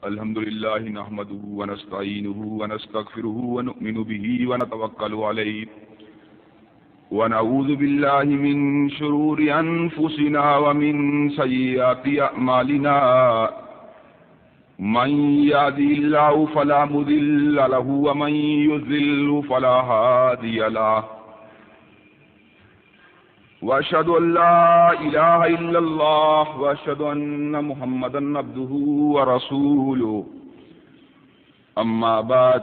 الحمد لله نحمده ونستعينه ونستغفره ونؤمن به ونتوكل عليه ونعوذ بالله من شرور أنفسنا ومن سيئات أعمالنا من يهده الله فلا مضل له ومن يضلل فلا هادي له وأشهد أن لا إله إلا الله وأشهد أن محمدا عبده ورسوله أما بعد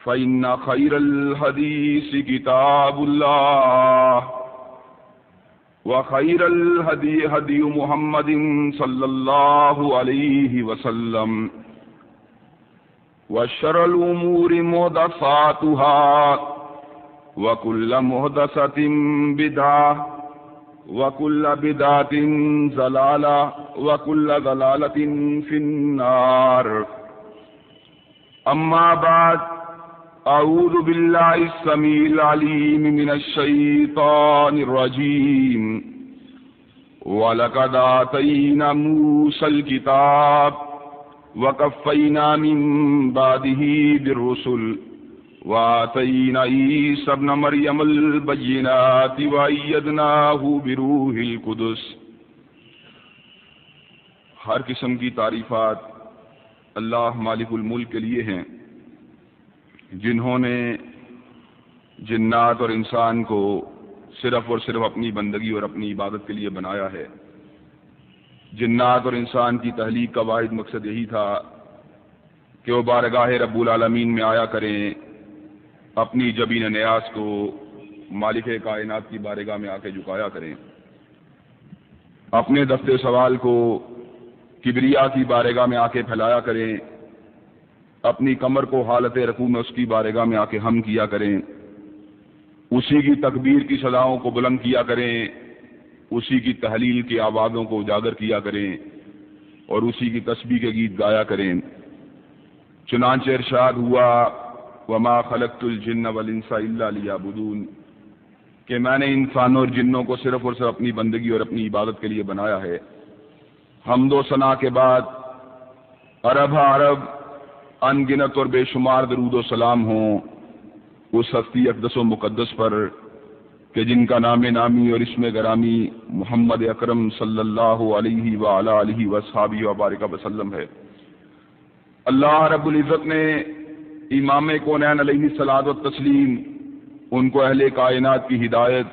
فإن خير الحديث كتاب الله وخير الهدي هدي محمد صلى الله عليه وسلم وشر الأمور محدثاتها وكل محدثة بدعة وكل بدعة ضلالة وكل ضلالة في النار أما بعد أعوذ بالله السميع العليم من الشيطان الرجيم ولقد آتينا موسى الكتاب وكفينا من بعده بالرسل وآتينا عيسى ابن مريم البينات وأيدناه بروح القدس۔ ہر قسم کی تعریفات اللہ مالک الملک کے لیے ہیں، جنہوں نے جنات اور انسان کو صرف اور صرف اپنی بندگی اور اپنی عبادت کے لیے بنایا ہے۔ جنات اور انسان کی تخلیق کا واحد مقصد یہی تھا کہ وہ بارگاہ رب العالمین میں آیا کریں، اپنی جبین نیاز کو مالک کائنات کی بارگاہ میں آ کے جھکایا کریں، اپنے دفتر سوال کو کبریا کی بارگاہ میں آ کے پھیلایا کریں، اپنی کمر کو حالت رکوع میں اس کی بارگاہ میں آ کے ہم کیا کریں، اسی کی تکبیر کی صداؤں کو بلند کیا کریں، اسی کی تحلیل کی آوازوں کو اجاگر کیا کریں اور اسی کی تسبیح کے گیت گایا کریں۔ چنانچہ ارشاد ہوا وما خلقت الجن والانس الا لیعبدون، کہ میں نے انسانوں اور جنوں کو صرف اور صرف اپنی بندگی اور اپنی عبادت کے لیے بنایا ہے۔ حمد و ثنا کے بعد عرب ان گنت اور بے شمار درود و سلام ہوں اس ہستی اقدس و مقدس پر کہ جن کا نام نامی اور اسم گرامی محمد اکرم صلی اللہ علیہ وعلی آلہ وصحبہ وبارک وسلم ہے۔ اللہ رب العزت نے امام کونین علیہ الصلوۃ والتسلیم ان کو اہل کائنات کی ہدایت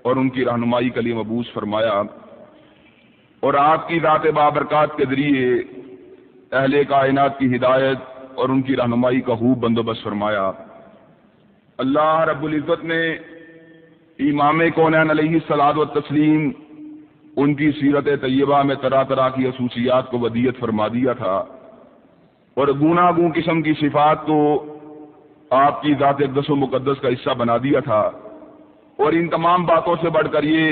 اور ان کی رہنمائی کے لیے مبعوث فرمایا، اور آپ کی ذات بابرکات کے ذریعے اہل کائنات کی ہدایت اور ان کی رہنمائی کا خوب بندوبست فرمایا۔ اللہ رب العزت نے امام کونین علیہ الصلوۃ والتسلیم ان کی سیرت طیبہ میں طرح طرح کی خصوصیات کو ودیعت فرما دیا تھا اور گوناگوں قسم کی صفات کو آپ کی ذات اقدس و مقدس کا حصہ بنا دیا تھا، اور ان تمام باتوں سے بڑھ کر یہ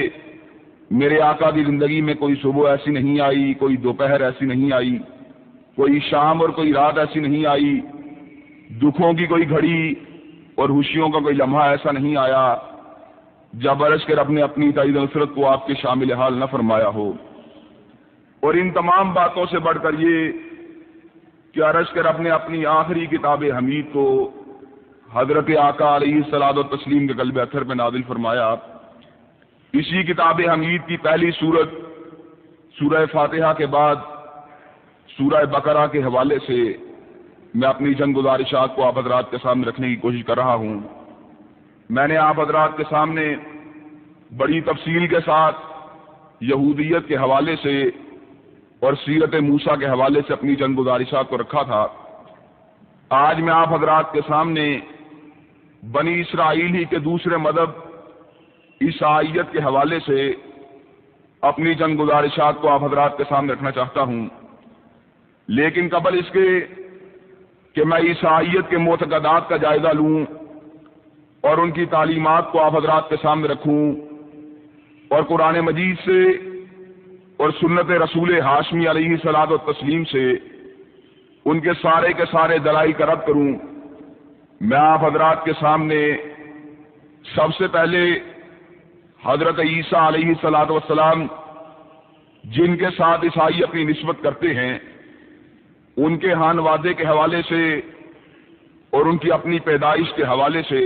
میرے آقا کی زندگی میں کوئی صبح ایسی نہیں آئی، کوئی دوپہر ایسی نہیں آئی، کوئی شام اور کوئی رات ایسی نہیں آئی، دکھوں کی کوئی گھڑی اور خوشیوں کا کوئی لمحہ ایسا نہیں آیا جب عرش کے رب نے اپنی تائید نصرت کو آپ کے شامل حال نہ فرمایا ہو۔ اور ان تمام باتوں سے بڑھ کر یہ کہ عرش کے رب نے اپنی آخری کتاب حمید کو حضرت آقا علیہ الصلوۃ والتسلیم کے قلب اطہر پہ نازل فرمایا۔ اسی کتاب حمید کی پہلی سورت سورہ فاتحہ کے بعد سورہ بقرہ کے حوالے سے میں اپنی چند گزارشات کو آپ حضرات کے سامنے رکھنے کی کوشش کر رہا ہوں۔ میں نے آپ حضرات کے سامنے بڑی تفصیل کے ساتھ یہودیت کے حوالے سے اور سیرت موسیٰ کے حوالے سے اپنی چند گزارشات کو رکھا تھا۔ آج میں آپ حضرات کے سامنے بنی اسرائیل ہی کے دوسرے مذہب عیسائیت کے حوالے سے اپنی چند گزارشات کو آپ حضرات کے سامنے رکھنا چاہتا ہوں، لیکن قبل اس کے کہ میں عیسائیت کے معتقدات کا جائزہ لوں اور ان کی تعلیمات کو آپ حضرات کے سامنے رکھوں اور قرآن مجید سے اور سنت رسول ہاشمی علیہ الصلوۃ والتسلیم سے ان کے سارے دلائل کا رد کروں، میں آپ حضرات کے سامنے سب سے پہلے حضرت عیسیٰ علیہ السلام جن کے ساتھ عیسائی اپنی نسبت کرتے ہیں ان کے خانوادے کے حوالے سے اور ان کی اپنی پیدائش کے حوالے سے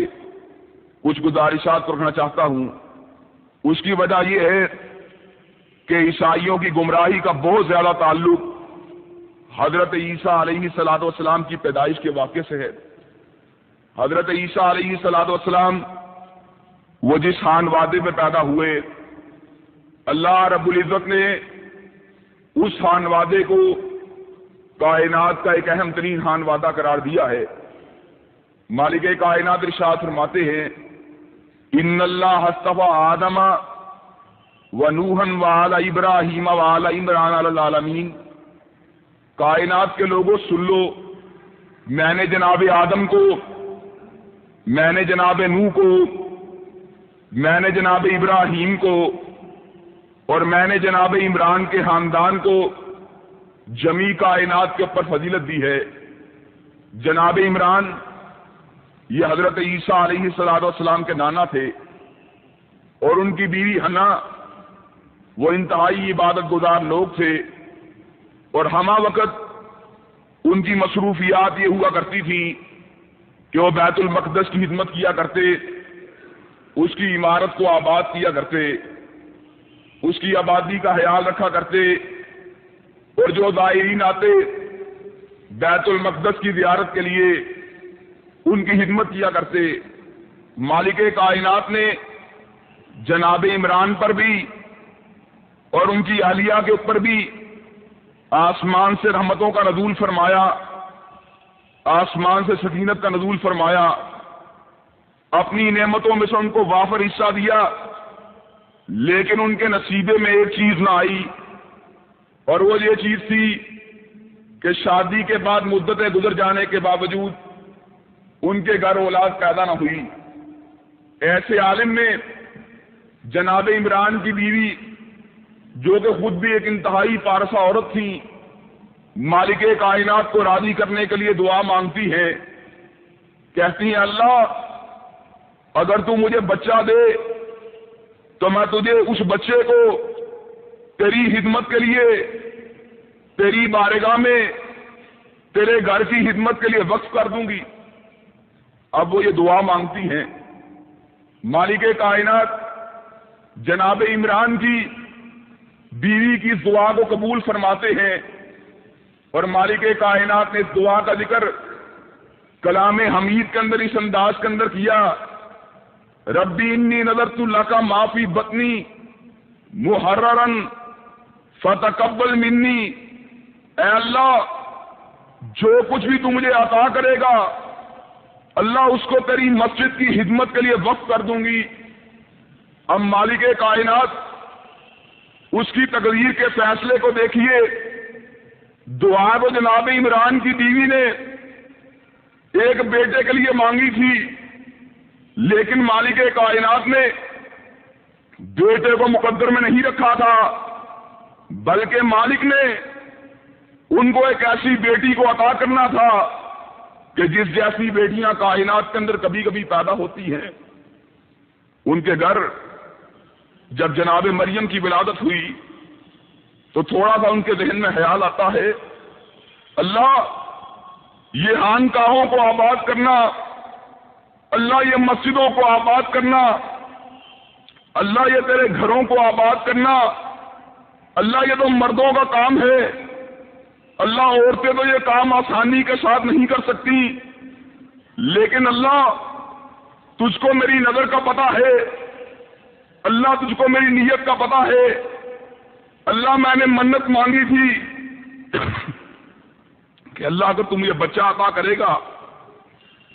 کچھ گزارشات رکھنا چاہتا ہوں۔ اس کی وجہ یہ ہے کہ عیسائیوں کی گمراہی کا بہت زیادہ تعلق حضرت عیسیٰ علیہ السلام کی پیدائش کے واقعے سے ہے۔ حضرت عیسیٰ علیہ السلام وہ جس خانوادے میں پیدا ہوئے، اللہ رب العزت نے اس خانوادے کو کائنات کا ایک اہم ترین خانوادہ قرار دیا ہے۔ مالک کائنات ارشاد فرماتے ہیں ان اللہ اصطفیٰ آدم ونوحا وآل ابراہیم وآل عمران علی العالمین۔ کائنات کے لوگوں سن لو، میں نے جناب آدم کو، میں نے جناب نوح کو، میں نے جناب ابراہیم کو اور میں نے جناب عمران کے خاندان کو جمیع کائنات کے اوپر فضیلت دی ہے۔ جناب عمران یہ حضرت عیسیٰ علیہ السلام کے نانا تھے اور ان کی بیوی حنا وہ انتہائی عبادت گزار لوگ تھے، اور ہمہ وقت ان کی مصروفیات یہ ہوا کرتی تھی کہ وہ بیت المقدس کی خدمت کیا کرتے، اس کی عمارت کو آباد کیا کرتے، اس کی آبادی کا خیال رکھا کرتے، اور جو زائرین آتے بیت المقدس کی زیارت کے لیے ان کی خدمت کیا کرتے۔ مالک کائنات نے جناب عمران پر بھی اور ان کی اہلیہ کے اوپر بھی آسمان سے رحمتوں کا نزول فرمایا، آسمان سے سکینت کا نزول فرمایا، اپنی نعمتوں میں سے ان کو وافر حصہ دیا، لیکن ان کے نصیبے میں ایک چیز نہ آئی، اور وہ یہ چیز تھی کہ شادی کے بعد مدتیں گزر جانے کے باوجود ان کے گھر اولاد پیدا نہ ہوئی۔ ایسے عالم میں جناب عمران کی بیوی، جو کہ خود بھی ایک انتہائی پارسا عورت تھی، مالک کائنات کو راضی کرنے کے لیے دعا مانگتی ہے، کہتی ہیں اللہ اگر تو مجھے بچہ دے تو میں تجھے اس بچے کو تیری خدمت کے لیے، تیری بارگاہ میں، تیرے گھر کی خدمت کے لیے وقف کر دوں گی۔ اب وہ یہ دعا مانگتی ہیں، مالک کائنات جناب عمران کی بیوی کی اس دعا کو قبول فرماتے ہیں، اور مالک کائنات نے اس دعا کا ذکر کلام حمید کے اندر اس انداز کے اندر کیا، ربی انی نذرت لک ما فی بطنی محررا فتقبل منی۔ اے اللہ جو کچھ بھی تو مجھے عطا کرے گا اللہ اس کو تیری مسجد کی خدمت کے لیے وقف کر دوں گی۔ اب مالک کائنات اس کی تقدیر کے فیصلے کو دیکھیے، دعا وہ جناب عمران کی بیوی نے ایک بیٹے کے لیے مانگی تھی، لیکن مالک کائنات نے بیٹے کو مقدر میں نہیں رکھا تھا، بلکہ مالک نے ان کو ایک ایسی بیٹی کو عطا کرنا تھا کہ جس جیسی بیٹیاں کائنات کے اندر کبھی کبھی پیدا ہوتی ہیں۔ ان کے گھر جب جناب مریم کی ولادت ہوئی تو تھوڑا سا ان کے ذہن میں خیال آتا ہے، اللہ یہ خانقاہوں کو آباد کرنا، اللہ یہ مسجدوں کو آباد کرنا، اللہ یہ تیرے گھروں کو آباد کرنا، اللہ یہ تو مردوں کا کام ہے، اللہ عورتیں تو یہ کام آسانی کے ساتھ نہیں کر سکتی، لیکن اللہ تجھ کو میری نظر کا پتہ ہے، اللہ تجھ کو میری نیت کا پتہ ہے، اللہ میں نے منت مانگی تھی کہ اللہ اگر تم یہ بچہ عطا کرے گا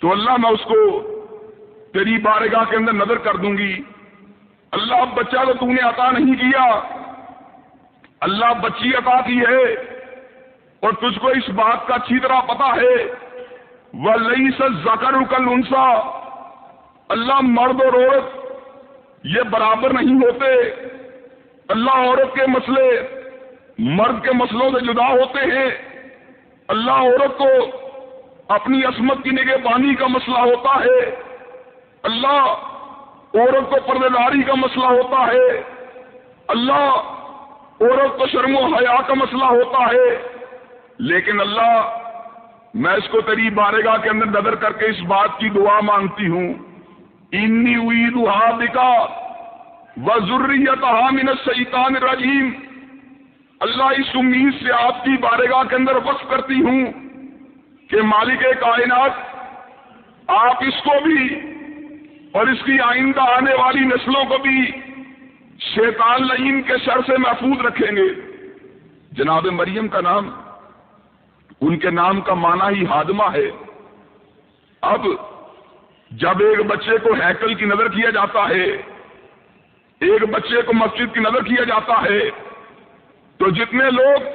تو اللہ میں اس کو تیری بارگاہ کے اندر نظر کر دوں گی۔ اللہ اب بچہ تو تم نے عطا نہیں کیا، اللہ بچی عطا کی ہے، اور تجھ کو اس بات کا اچھی طرح پتہ ہے وَلَيْسَ الذَّكَرُ كَالْأُنثَىٰ، اللہ مرد اور عورت یہ برابر نہیں ہوتے، اللہ عورت کے مسئلے مرد کے مسئلوں سے جدا ہوتے ہیں، اللہ عورت کو اپنی عصمت کی نگہبانی کا مسئلہ ہوتا ہے، اللہ عورت کو پردے داری کا مسئلہ ہوتا ہے، اللہ عورت کو شرم و حیا کا مسئلہ ہوتا ہے، لیکن اللہ میں اس کو تیری بارگاہ کے اندر نظر کر کے اس بات کی دعا مانگتی ہوں، انی اعیذھا بکا وذریتھا من الشیطان الرجیم، اللہ اس امید سے آپ کی بارگاہ کے اندر وقف کرتی ہوں کہ مالک کائنات آپ اس کو بھی اور اس کی آئندہ آنے والی نسلوں کو بھی شیطان لعین کے شر سے محفوظ رکھیں گے۔ جناب مریم کا نام، ان کے نام کا معنی ہی ہاضمہ ہے۔ اب جب ایک بچے کو ہیکل کی نظر کیا جاتا ہے، ایک بچے کو مسجد کی نظر کیا جاتا ہے، تو جتنے لوگ،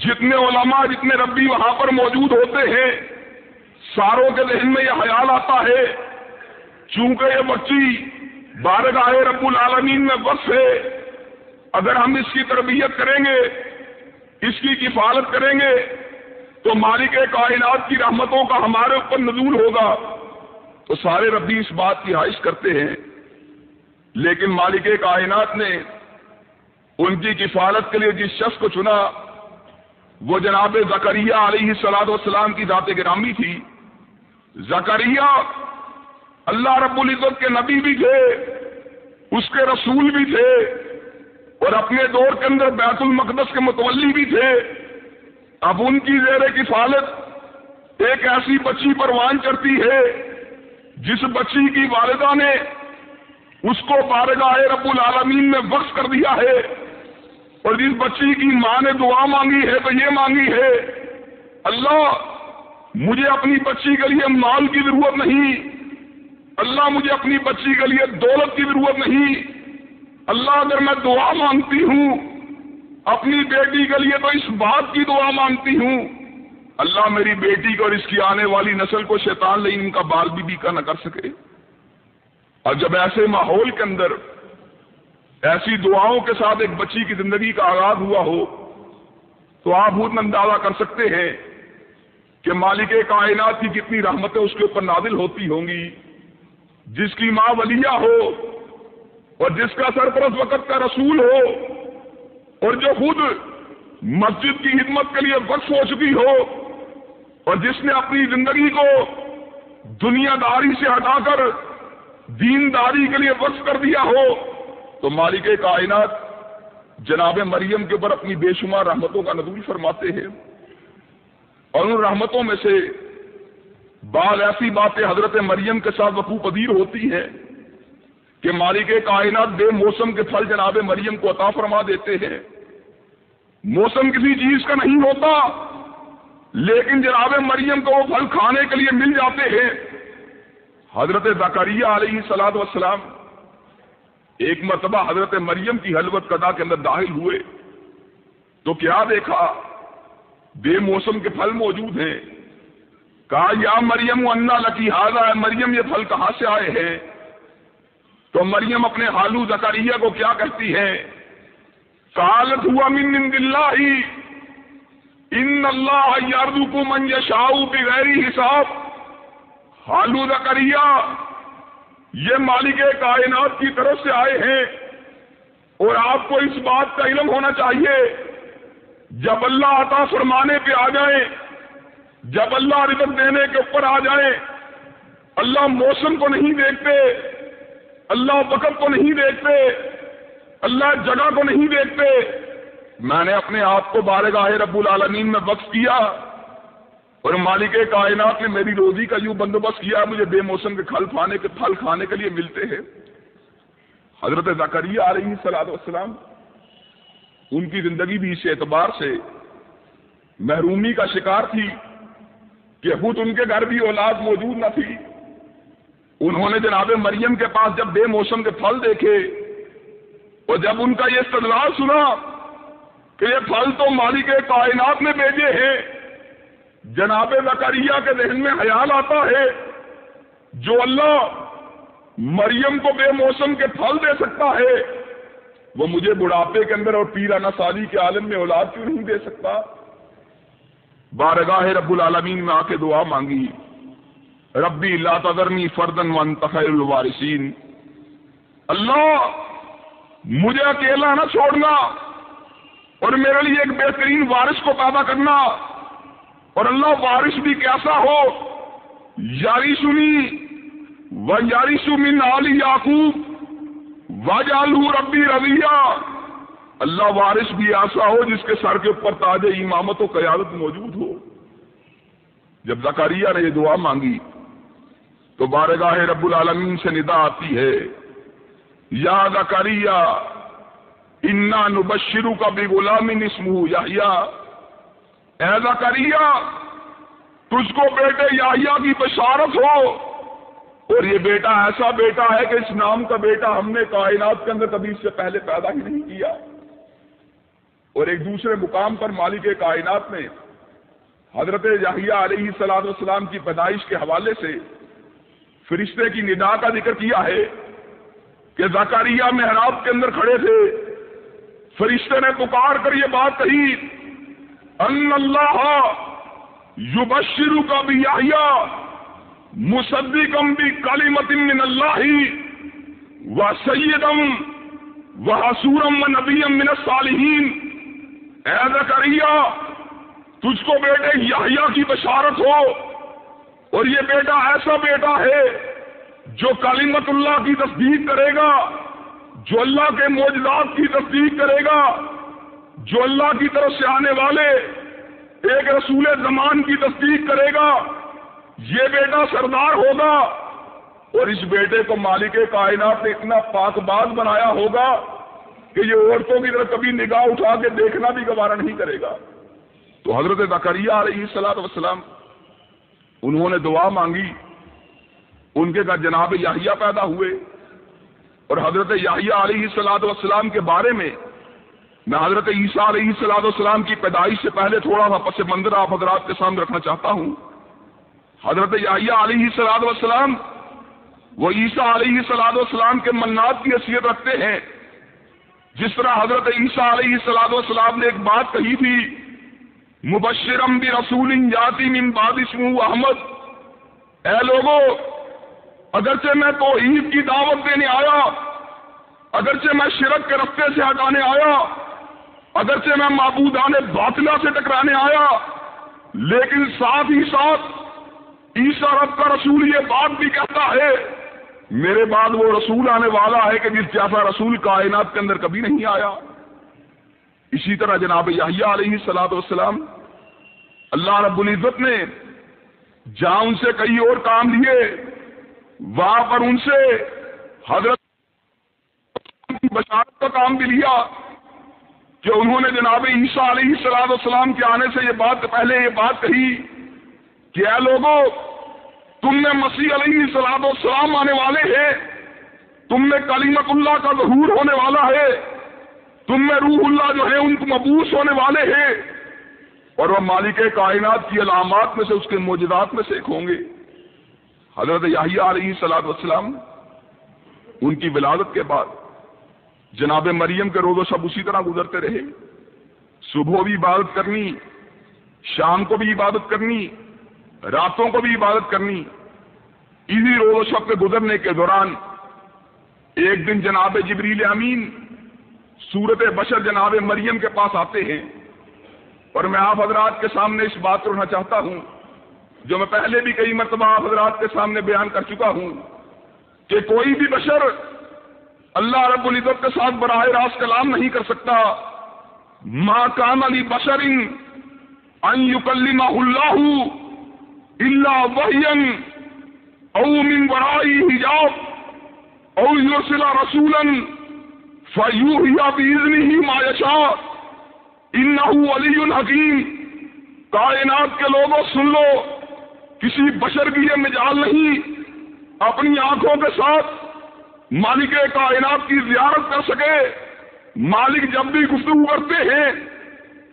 جتنے علماء، جتنے ربی وہاں پر موجود ہوتے ہیں، ساروں کے ذہن میں یہ خیال آتا ہے چونکہ یہ بچی بارگاہ رب العالمین میں وقف ہے، اگر ہم اس کی تربیت کریں گے، اس کی کفالت کریں گے تو مالک کائنات کی رحمتوں کا ہمارے اوپر نزول ہوگا۔ تو سارے ربی اس بات کی خواہش کرتے ہیں، لیکن مالک کائنات نے ان کی کفالت کے لیے جس شخص کو چنا وہ جناب زکریا علیہ السلام کی ذات گرامی تھی۔ زکریا اللہ رب العزت کے نبی بھی تھے، اس کے رسول بھی تھے، اور اپنے دور کے اندر بیت المقدس کے متولی بھی تھے۔ اب ان کی زیر کفالت ایک ایسی بچی پروان چڑھتی ہے جس بچی کی والدہ نے اس کو بارگاہ رب العالمین میں وقف کر دیا ہے، اور جس بچی کی ماں نے دعا مانگی ہے تو یہ مانگی ہے، اللہ مجھے اپنی بچی کے لیے مال کی ضرورت نہیں، اللہ مجھے اپنی بچی کے لیے دولت کی ضرورت نہیں، اللہ اگر میں دعا مانگتی ہوں اپنی بیٹی کے لیے تو اس بات کی دعا مانگتی ہوں، اللہ میری بیٹی کو اور اس کی آنے والی نسل کو شیطان لعین ان کا بال بھی کا نہ کر سکے۔ اور جب ایسے ماحول کے اندر ایسی دعاؤں کے ساتھ ایک بچی کی زندگی کا آغاز ہوا ہو تو آپ خود اندازہ کر سکتے ہیں کہ مالک کائنات کی کتنی رحمتیں اس کے اوپر نازل ہوتی ہوں گی۔ جس کی ماں ولیہ ہو اور جس کا سرپرست وقت کا رسول ہو اور جو خود مسجد کی خدمت کے لیے وقف ہو چکی ہو اور جس نے اپنی زندگی کو دنیا داری سے ہٹا کر دینداری کے لیے وقف کر دیا ہو، تو مالک کائنات جناب مریم کے اوپر اپنی بے شمار رحمتوں کا نزول فرماتے ہیں۔ اور ان رحمتوں میں سے بعض ایسی باتیں حضرت مریم کے ساتھ وقوع پذیر ہوتی ہیں کہ مالک کائنات بے موسم کے پھل جناب مریم کو عطا فرما دیتے ہیں۔ موسم کسی چیز کا نہیں ہوتا، لیکن جناب مریم کو وہ پھل کھانے کے لیے مل جاتے ہیں۔ حضرت زکریا علیہ السلام ایک مرتبہ حضرت مریم کی خلوت قضا کے اندر داخل ہوئے تو کیا دیکھا؟ بے موسم کے پھل موجود ہیں۔ کہا یا مریم انا لکی ھذا، مریم یہ پھل کہاں سے آئے ہیں؟ تو مریم اپنے خالو زکریا کو کیا کہتی ہے؟ قالت هو من عند اللہ ان اللہ یرزق من یشاء بغیر حساب۔ خالو زکریا یہ مالک کائنات کی طرف سے آئے ہیں، اور آپ کو اس بات کا علم ہونا چاہیے جب اللہ عطا فرمانے پہ آ جائیں، جب اللہ رزق دینے کے اوپر آ جائیں، اللہ موسم کو نہیں دیکھتے، اللہ وقت کو نہیں دیکھتے، اللہ جگہ کو نہیں دیکھتے۔ میں نے اپنے آپ کو بارگاہ رب العالمین میں وقف کیا اور مالک کائنات نے میری روزی کا یوں بندوبست کیا مجھے بے موسم کے پھل کھانے کے لیے ملتے ہیں۔ حضرت زکریا علیہ السلام ان کی زندگی بھی اس اعتبار سے محرومی کا شکار تھی کہ خود ان کے گھر بھی اولاد موجود نہ تھی۔ انہوں نے جناب مریم کے پاس جب بے موسم کے پھل دیکھے اور جب ان کا یہ استدلال سنا کہ یہ پھل تو مالک کائنات نے بھیجے ہیں، جناب زکریا کے ذہن میں خیال آتا ہے جو اللہ مریم کو بے موسم کے پھل دے سکتا ہے وہ مجھے بڑھاپے کے اندر اور پیرانہ سالی کے عالم میں اولاد کیوں نہیں دے سکتا؟ بارگاہ رب العالمین میں آ کے دعا مانگی، ربی لا تذرنی فردن وانت خیر الوارثین، اللہ مجھے اکیلا نہ چھوڑنا اور میرے لیے ایک بہترین وارث کو پیدا کرنا۔ اور اللہ وارث بھی کیسا ہو، یارثنی و یارث من آل یعقوب واجعلہ ربی رضیہ، اللہ وارث بھی ایسا ہو جس کے سر کے اوپر تاج امامت و قیادت موجود ہو۔ جب زکریا نے یہ دعا مانگی تو بارگاہ رب العالمین سے ندا آتی ہے، یا زکریا انا نبشرک بغلام اسمہ یحییٰ، اے زکریا تجھ کو بیٹے یحییٰ کی بشارت ہو، اور یہ بیٹا ایسا بیٹا ہے کہ اس نام کا بیٹا ہم نے کائنات کے اندر کبھی اس سے پہلے پیدا ہی نہیں کیا۔ اور ایک دوسرے مقام پر مالک کائنات نے حضرت یحییٰ علیہ السلام کی پیدائش کے حوالے سے فرشتے کی ندا کا ذکر کیا ہے کہ زکریا محراب کے اندر کھڑے تھے، فرشتے نے پکار کر یہ بات کہی، ان اللہ یبشرک بیحییٰ مصدقا بکلمۃ من اللہ وسیدا وحصورا ونبیا من الصالحین، اے زکریا تجھ کو بیٹے یحییٰ کی بشارت ہو، اور یہ بیٹا ایسا بیٹا ہے جو کلمت اللہ کی تصدیق کرے گا، جو اللہ کے معجزات کی تصدیق کرے گا، جو اللہ کی طرف سے آنے والے ایک رسول زمان کی تصدیق کرے گا، یہ بیٹا سردار ہوگا۔ اور اس بیٹے کو مالک کائنات نے اتنا پاک باز بنایا ہوگا کہ یہ عورتوں کی طرف کبھی نگاہ اٹھا کے دیکھنا بھی گوارا نہیں کرے گا۔ تو حضرت زکریا علیہ السلام انہوں نے دعا مانگی، ان کے گھر جناب یحییٰ پیدا ہوئے، اور حضرت یحییٰ علیہ السلام کے بارے میں میں حضرت عیسیٰ علیہ السلام کی پیدائش سے پہلے تھوڑا سا پس منظر آپ حضرات کے سامنے رکھنا چاہتا ہوں۔ حضرت یحییٰ علیہ السلام وہ عیسیٰ علیہ السلام کے منات کی حیثیت رکھتے ہیں، جس طرح حضرت عیسیٰ علیہ السلام نے ایک بات کہی تھی، مبشرم برسول یاتی من بعد اسمہ احمد، اے لوگوں اگرچہ میں توحید کی دعوت دینے آیا، اگرچہ میں شرک کے رستے سے ہٹانے آیا، اگرچہ میں معبودان باطلہ سے ٹکرانے آیا، لیکن ساتھ ہی ساتھ عیسیٰ رب کا رسول یہ بات بھی کہتا ہے میرے بعد وہ رسول آنے والا ہے کہ جس جیسا رسول کائنات کے اندر کبھی نہیں آیا۔ اسی طرح جناب یحییٰ علیہ السلام اللہ رب العزت نے جہاں ان سے کئی اور کام لیے، وہاں پر ان سے حضرت کی بشارت کا کام بھی لیا کہ انہوں نے جناب عیسیٰ علیہ السلام کے آنے سے یہ بات کہی کہ اے لوگوں تم میں مسیح علیہ السلام آنے والے ہیں، تم میں کلمت اللہ کا ظہور ہونے والا ہے، تم میں روح اللہ جو ہے ان کو مبعوث ہونے والے ہیں، اور وہ مالک کائنات کی علامات میں سے اس کے معجزات میں سے ایک ہوں گے۔ حضرت یحییٰ علیہ السلام ان کی ولادت کے بعد جناب مریم کے روز و شب اسی طرح گزرتے رہے، صبح بھی عبادت کرنی، شام کو بھی عبادت کرنی، راتوں کو بھی عبادت کرنی۔ اسی روز و شب کے گزرنے کے دوران ایک دن جناب جبریل امین صورت بشر جناب مریم کے پاس آتے ہیں، اور میں آپ حضرات کے سامنے اس بات کو رکھنا چاہتا ہوں جو میں پہلے بھی کئی مرتبہ آپ حضرات کے سامنے بیان کر چکا ہوں کہ کوئی بھی بشر اللہ رب العزت کے ساتھ براہ راست کلام نہیں کر سکتا۔ ما کان لبشر ان یکلمہ اللہ الا وحیا او من وراء حجاب او یرسل رسولا فیوحی باذنہ ما یشاء انہ علی حکیم۔ کائنات کے لوگوں سن لو، کسی بشر کی یہ مجال نہیں اپنی آنکھوں کے ساتھ مالک کائنات کی زیارت کر سکے۔ مالک جب بھی گفتگو کرتے ہیں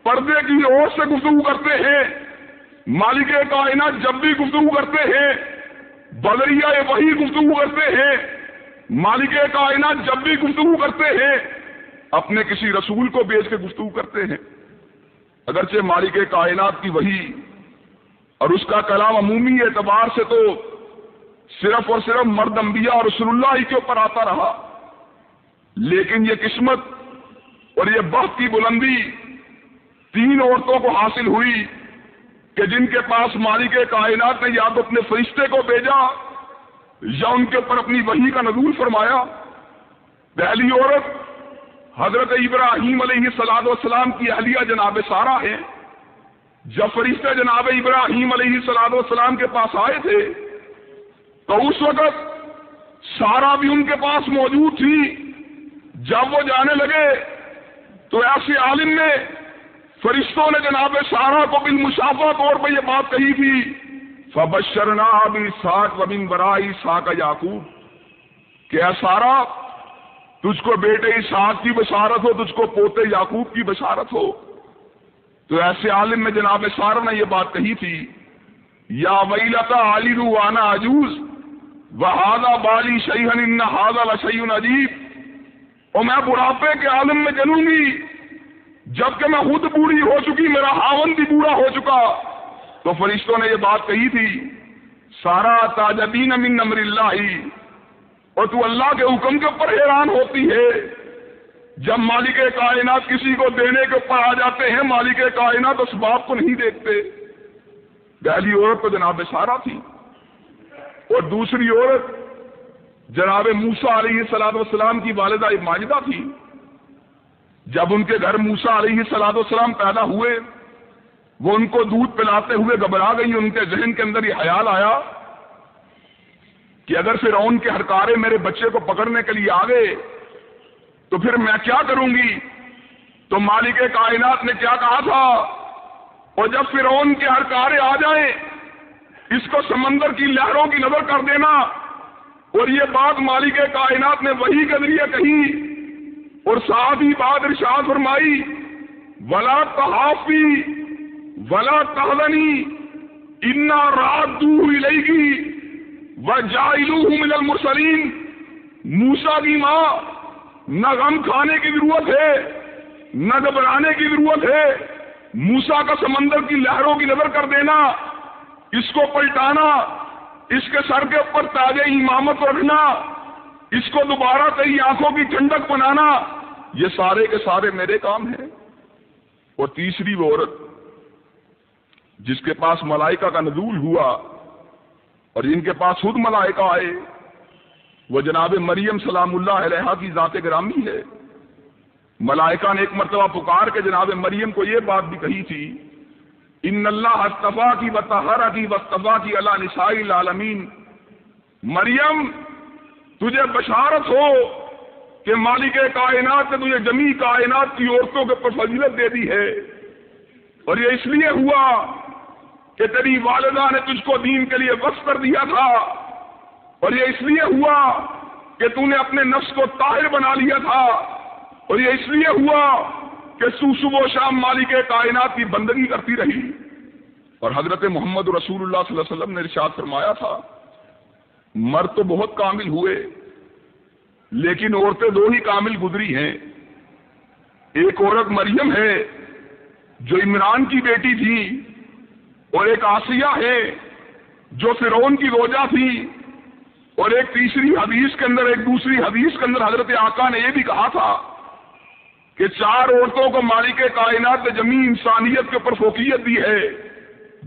پردے کی اور سے گفتگو کرتے ہیں، مالک کائنات جب بھی گفتگو کرتے ہیں بذریعہ وحی گفتگو کرتے ہیں، مالک کائنات جب بھی گفتگو کرتے ہیں اپنے کسی رسول کو بھیج کے گفتگو کرتے ہیں۔ اگرچہ مالک کائنات کی وحی اور اس کا کلام عمومی اعتبار سے تو صرف اور صرف مرد انبیاء اور رسول اللہ ہی کے اوپر آتا رہا، لیکن یہ قسمت اور یہ بخت کی بلندی 3 عورتوں کو حاصل ہوئی کہ جن کے پاس مالک کائنات نے یا تو اپنے فرشتے کو بھیجا یا ان کے اوپر اپنی وحی کا نزول فرمایا۔ پہلی عورت حضرت ابراہیم علیہ السلام کی اہلیہ جناب سارہ ہے۔ جب فرشتے جناب ابراہیم علیہ السلام کے پاس آئے تھے تو اس وقت سارہ بھی ان کے پاس موجود تھی۔ جب وہ جانے لگے تو ایسے عالم نے فرشتوں نے جناب سارہ کو بالمشافہ طور پہ یہ بات کہی تھی، فَبَشَّرْنَاهَا بِإِسْحَاقَ وَمِن وَرَاءِ إِسْحَاقَ یعقوب، کہ اے سارہ تجھ کو بیٹے اسحاق کی بشارت ہو، تجھ کو پوتے یعقوب کی بشارت ہو۔ تو ایسے عالم میں جناب سارہ نے یہ بات کہی تھی، یا ویلتا علی وانا عجوز وہذا بالی شیئا ان ھذا لشیء عجیب، اور میں بڑھاپے کے عالم میں جلوں گی جبکہ میں خود بوڑھی ہو چکی، میرا خاوند بھی بوڑھا ہو چکا۔ تو فرشتوں نے یہ بات کہی تھی، سارا تعجبین من امر اللہ، اور تو اللہ کے حکم کے اوپر حیران ہوتی ہے۔ جب مالک کائنات کسی کو دینے کے اوپر آ جاتے ہیں، مالک کائنات اسباب کو نہیں دیکھتے۔ پہلی عورت تو جناب سارہ تھی، اور دوسری عورت جناب موسیٰ علیہ السلام کی والدہ ماجدہ تھی۔ جب ان کے گھر موسیٰ علیہ السلام پیدا ہوئے، وہ ان کو دودھ پلاتے ہوئے گھبرا گئی۔ ان کے ذہن کے اندر یہ خیال آیا کہ اگر فرعون کے ہرکارے میرے بچے کو پکڑنے کے لیے آ گئے تو پھر میں کیا کروں گی؟ تو مالک کائنات نے کیا کہا تھا، اور جب فرعون کے ہرکارے آ جائیں اس کو سمندر کی لہروں کی نظر کر دینا۔ اور یہ بات مالک کائنات نے وحی کے ذریعے کہی، اور ساتھ ہی بات ارشاد فرمائی، ولا تخافی ولا تحزنی انا رادوہ الیک وجاعلوہ من المرسلین۔ موسیٰ کی ماں، نہ غم کھانے کی ضرورت ہے نہ گھبرانے کی ضرورت ہے۔ موسیٰ کا سمندر کی لہروں کی نظر کر دینا، اس کو پلٹانا، اس کے سر کے اوپر تاج امامت رکھنا، اس کو دوبارہ تیری آنکھوں کی ٹھنڈک بنانا، یہ سارے کے سارے میرے کام ہیں۔ اور تیسری وہ عورت جس کے پاس ملائکہ کا نزول ہوا اور جن کے پاس خود ملائکہ آئے، وہ جناب مریم سلام اللہ علیہا کی ذات گرامی ہے۔ ملائکہ نے ایک مرتبہ پکار کے جناب مریم کو یہ بات بھی کہی تھی، ان اللہ اصطفاکی وطہرکی واصطفاکی علی نساء العالمین۔ مریم تجھے بشارت ہو کہ مالک کائنات نے تجھے جمیع کائنات کی عورتوں کے اوپر فضیلت دے دی ہے، اور یہ اس لیے ہوا کہ تیری والدہ نے تجھ کو دین کے لیے وقف کر دیا تھا، اور یہ اس لیے ہوا کہ تو نے اپنے نفس کو طاہر بنا لیا تھا، اور یہ اس لیے ہوا کہ صبح و شام مالک کائنات کی بندگی کرتی رہی۔ اور حضرت محمد رسول اللہ صلی اللہ علیہ وسلم نے ارشاد فرمایا تھا، مرد تو بہت کامل ہوئے لیکن عورتیں دو ہی کامل گزری ہیں۔ ایک عورت مریم ہے جو عمران کی بیٹی تھی، اور ایک آسیہ ہے جو فرعون کی زوجہ تھی، اور ایک تیسری حدیث کے اندر، ایک دوسری حدیث کے اندر حضرت آقا نے یہ بھی کہا تھا کہ چار عورتوں کو مالک کائنات نے جمیع انسانیت کے اوپر فوقیت دی ہے،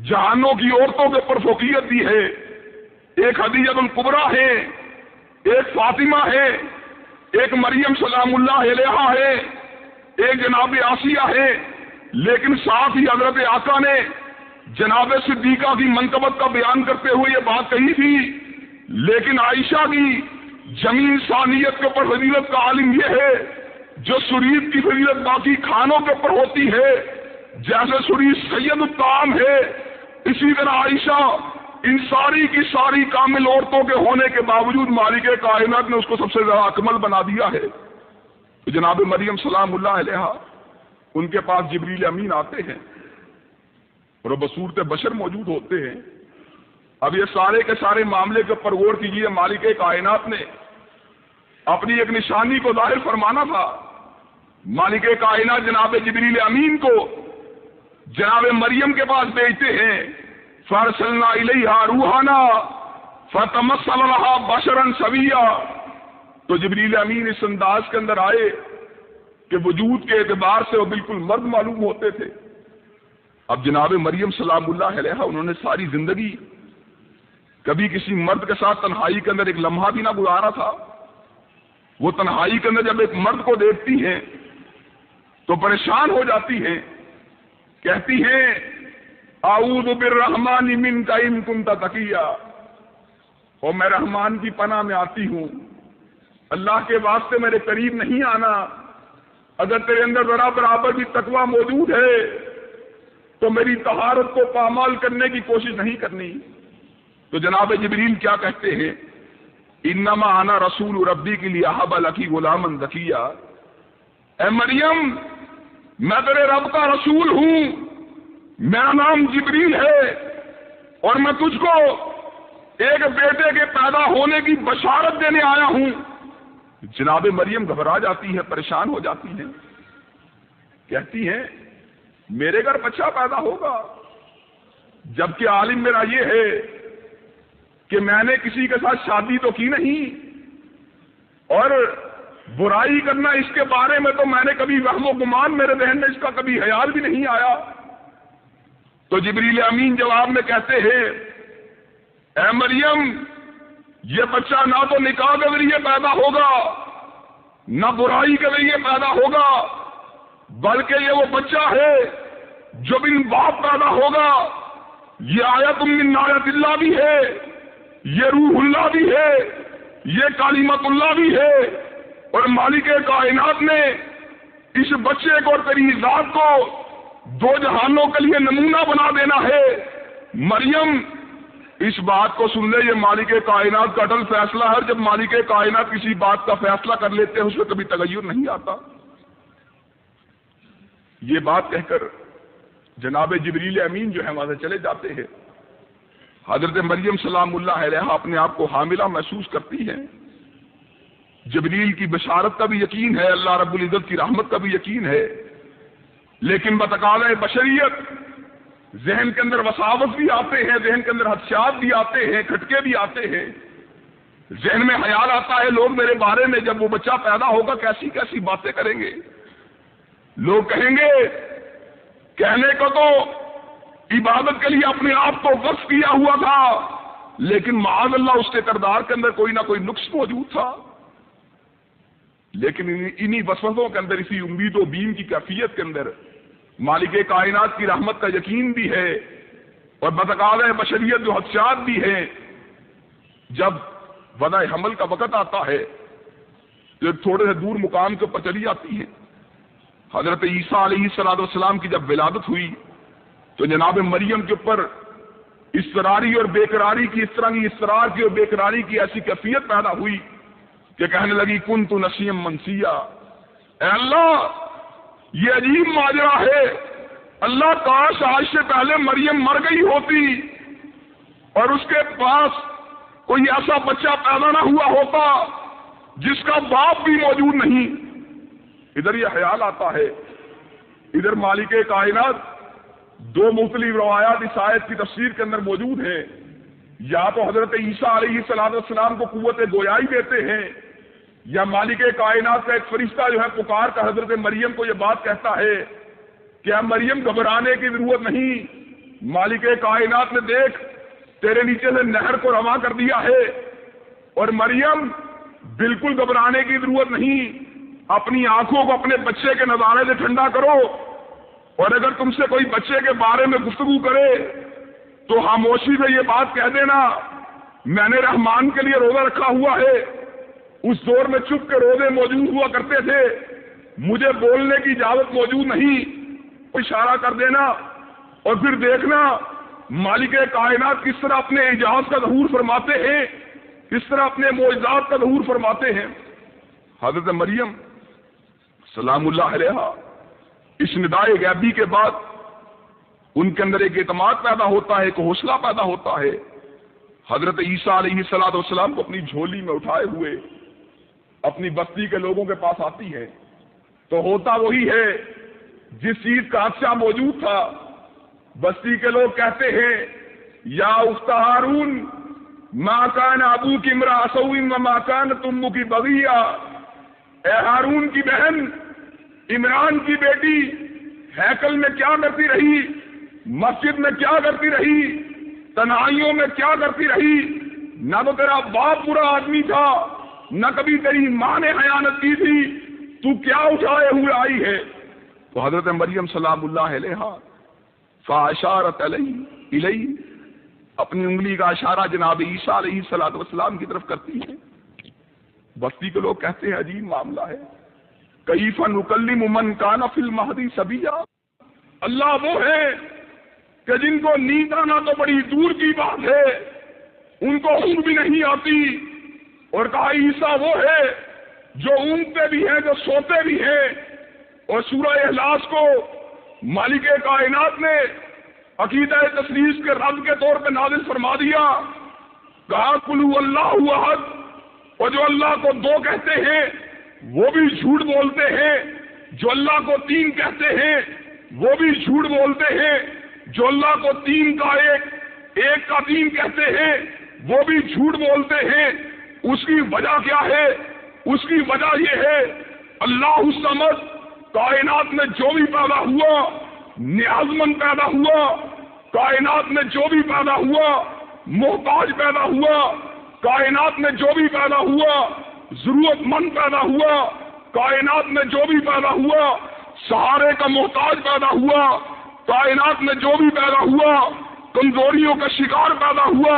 جہانوں کی عورتوں کے اوپر فوقیت دی ہے۔ ایک خدیجہ الکبریٰ ہے، ایک فاطمہ ہے، ایک مریم سلام اللہ علیہا ہے، ایک جناب آسیہ ہے، لیکن ساتھ ہی حضرت آقا نے جناب صدیقہ کی منقبت کا بیان کرتے ہوئے یہ بات کہی تھی، لیکن عائشہ کی جمیع انسانیت کے اوپر فضیلت کا عالم یہ ہے جو سرید کی فضیلت باقی کھانوں کے اوپر ہوتی ہے، جیسے سرید سید الطعام ہے، اسی طرح عائشہ ان ساری کی ساری کامل عورتوں کے ہونے کے باوجود مالک کائنات نے اس کو سب سے زیادہ اکمل بنا دیا ہے۔ تو جناب مریم سلام اللہ علیہا، ان کے پاس جبریل امین آتے ہیں اور وہ بصورت بشر موجود ہوتے ہیں۔ اب یہ سارے کے سارے معاملے کے اوپر غور کیجیے، مالک کائنات نے اپنی ایک نشانی کو ظاہر فرمانا تھا۔ مالک کائنات جناب جبریل امین کو جناب مریم کے پاس بھیجتے ہیں، فارسلنا الیہا روحانا فتمثل لہا بشرا سویا۔ تو جبریل امین اس انداز کے اندر آئے کہ وجود کے اعتبار سے وہ بالکل مرد معلوم ہوتے تھے، اب جناب مریم سلام اللہ علیہا انہوں نے ساری زندگی کبھی کسی مرد کے ساتھ تنہائی کے اندر ایک لمحہ بھی نہ گزارا تھا. وہ تنہائی کے اندر جب ایک مرد کو دیکھتی ہیں تو پریشان ہو جاتی ہیں, کہتی ہیں اعوذ بالرحمن منک ان کنت تقیا, اور میں رحمان کی پناہ میں آتی ہوں, اللہ کے واسطے میرے قریب نہیں آنا, اگر تیرے اندر ذرا برابر بھی تقوی موجود ہے تو میری طہارت کو پامال کرنے کی کوشش نہیں کرنی. تو جناب جبریل کیا کہتے ہیں, انما انا رسول ربی کے لیے احب لکی غلاما زکیا, اے مریم میں تیرے رب کا رسول ہوں, میرا نام جبریل ہے اور میں تجھ کو ایک بیٹے کے پیدا ہونے کی بشارت دینے آیا ہوں. جناب مریم گھبرا جاتی ہے, پریشان ہو جاتی ہیں, کہتی ہیں میرے گھر بچہ پیدا ہوگا, جبکہ عالم میرا یہ ہے کہ میں نے کسی کے ساتھ شادی تو کی نہیں, اور برائی کرنا اس کے بارے میں تو میں نے کبھی وہم و گمان, میرے ذہن میں اس کا کبھی خیال بھی نہیں آیا. تو جبریل امین جواب میں کہتے ہیں اے مریم یہ بچہ نہ تو نکاح کے ذریعے پیدا ہوگا نہ برائی کے ذریعے پیدا ہوگا, بلکہ یہ وہ بچہ ہے جو بن باپ پیدا ہوگا. یہ آیت من آیت اللہ بھی ہے, یہ روح اللہ بھی ہے, یہ کلمت اللہ بھی ہے, اور مالک کائنات نے اس بچے کو اور تیری ذات کو دو جہانوں کے لیے نمونہ بنا دینا ہے. مریم اس بات کو سن لے, یہ مالک کائنات کا اٹل فیصلہ ہے. جب مالک کائنات کسی بات کا فیصلہ کر لیتے ہیں اس میں کبھی تغیر نہیں آتا. یہ بات کہہ کر جناب جبریل امین جو ہے وہاں سے چلے جاتے ہیں. حضرت مریم سلام اللہ علیہا اپنے آپ کو حاملہ محسوس کرتی ہیں. جبریل کی بشارت کا بھی یقین ہے, اللہ رب العزت کی رحمت کا بھی یقین ہے, لیکن بتقاضۂ بشریت ذہن کے اندر وساوس بھی آتے ہیں, ذہن کے اندر خدشات بھی آتے ہیں, کھٹکے بھی آتے ہیں. ذہن میں خیال آتا ہے لوگ میرے بارے میں جب وہ بچہ پیدا ہوگا کیسی کیسی باتیں کریں گے. لوگ کہیں گے کہنے کو تو عبادت کے لیے اپنے آپ کو وقف کیا ہوا تھا, لیکن معاذ اللہ اس کے کردار کے اندر کوئی نہ کوئی نقص موجود تھا. لیکن انہی وسوسوں کے اندر, اسی امید و بیم کی کیفیت کے اندر مالک کائنات کی رحمت کا یقین بھی ہے اور بتقاضۂ بشریت جو خدشات بھی ہیں. جب وضع حمل کا وقت آتا ہے جو تھوڑے سے دور مقام کے اوپر چلی جاتی ہیں. حضرت عیسیٰ علیہ السلام کی جب ولادت ہوئی تو جناب مریم کے اوپر اضطراری اور بے قراری کی, اس طرح کی اضطرار کی اور بے قراری کی ایسی کیفیت پیدا ہوئی کہ کہنے لگی کنت نسیم منسیا, اے اللہ یہ عجیب ماجرا ہے, اللہ کاش آج سے پہلے مریم مر گئی ہوتی اور اس کے پاس کوئی ایسا بچہ پیدا نہ ہوا ہوتا جس کا باپ بھی موجود نہیں. ادھر یہ خیال آتا ہے, ادھر مالک کائنات دو مختلف روایات اس آیت کی تفسیر کے اندر موجود ہیں. یا تو حضرت عیسیٰ علیہ السلام کو قوت گویائی دیتے ہیں, یا مالک کائنات کا ایک فرشتہ جو ہے پکار کر حضرت مریم کو یہ بات کہتا ہے کہ اب مریم گھبرانے کی ضرورت نہیں, مالک کائنات نے دیکھ تیرے نیچے سے نہر کو رواں کر دیا ہے, اور مریم بالکل گھبرانے کی ضرورت نہیں, اپنی آنکھوں کو اپنے بچے کے نظارے سے ٹھنڈا کرو, اور اگر تم سے کوئی بچے کے بارے میں گفتگو کرے تو خاموشی سے یہ بات کہہ دینا میں نے رحمان کے لیے روزہ رکھا ہوا ہے. اس دور میں چپ کے روزے موجود ہوا کرتے تھے, مجھے بولنے کی اجازت موجود نہیں, اشارہ کر دینا اور پھر دیکھنا مالک کائنات کس طرح اپنے اعجاز کا ظہور فرماتے ہیں, کس طرح اپنے معجزات کا ظہور فرماتے ہیں. حضرت مریم سلام اللہ علیہا اس ندائے غیبی کے بعد ان کے اندر ایک اعتماد پیدا ہوتا ہے, ایک حوصلہ پیدا ہوتا ہے. حضرت عیسیٰ علیہ السلام کو اپنی جھولی میں اٹھائے ہوئے اپنی بستی کے لوگوں کے پاس آتی ہے تو ہوتا وہی ہے جس چیز کا حادثہ موجود تھا. بستی کے لوگ کہتے ہیں یا اخت ہارون ما کان ابوک امرأ سوء وما کانت امک بغیہ, اے ہارون کی بہن عمران کی بیٹی ہیکل میں کیا کرتی رہی, مسجد میں کیا کرتی رہی، تنہائیوں میں کیا کرتی رہی، نہ تو تیرا باپ برا آدمی تھا، نہ کبھی تیری ماں نے خیانت کی تھی، تو کیا اٹھائے ہوئے آئی ہے؟ تو حضرت مریم سلام اللہ علیہا فاشارت الیہ، اپنی انگلی کا اشارہ جناب عیسیٰ علیہ الصلوۃ والسلام کی طرف کرتی ہے۔ بستی کے لوگ کہتے ہیں عجیب معاملہ ہے، کیف نکلم من کان فی المہدی صبیا، اللہ وہ ہے کہ جن کو نیند آنا تو بڑی دور کی بات ہے، ان کو اونگ بھی نہیں آتی، اور کہا عیسیٰ وہ ہے جو اونگتے بھی ہیں، جو سوتے بھی ہیں۔ اور سورہ اخلاص کو مالک کائنات نے عقیدہ تثلیث کے رد کے طور پہ نازل فرما دیا، کہا قل هو اللہ احد، اور جو اللہ کو دو کہتے ہیں وہ بھی جھوٹ بولتے ہیں، جو اللہ کو تین کہتے ہیں وہ بھی جھوٹ بولتے ہیں، جو اللہ کو تین کا ایک کا تین کہتے ہیں وہ بھی جھوٹ بولتے ہیں۔ اس کی وجہ کیا ہے؟ اس کی وجہ یہ ہے اللہ الصمد، کائنات میں جو بھی پیدا ہوا نیاز مند پیدا ہوا، کائنات میں جو بھی پیدا ہوا محتاج پیدا ہوا، کائنات میں جو بھی پیدا ہوا ضرورت مند پیدا ہوا، کائنات میں جو بھی پیدا ہوا سہارے کا محتاج پیدا ہوا، کائنات میں جو بھی پیدا ہوا کمزوریوں کا شکار پیدا ہوا،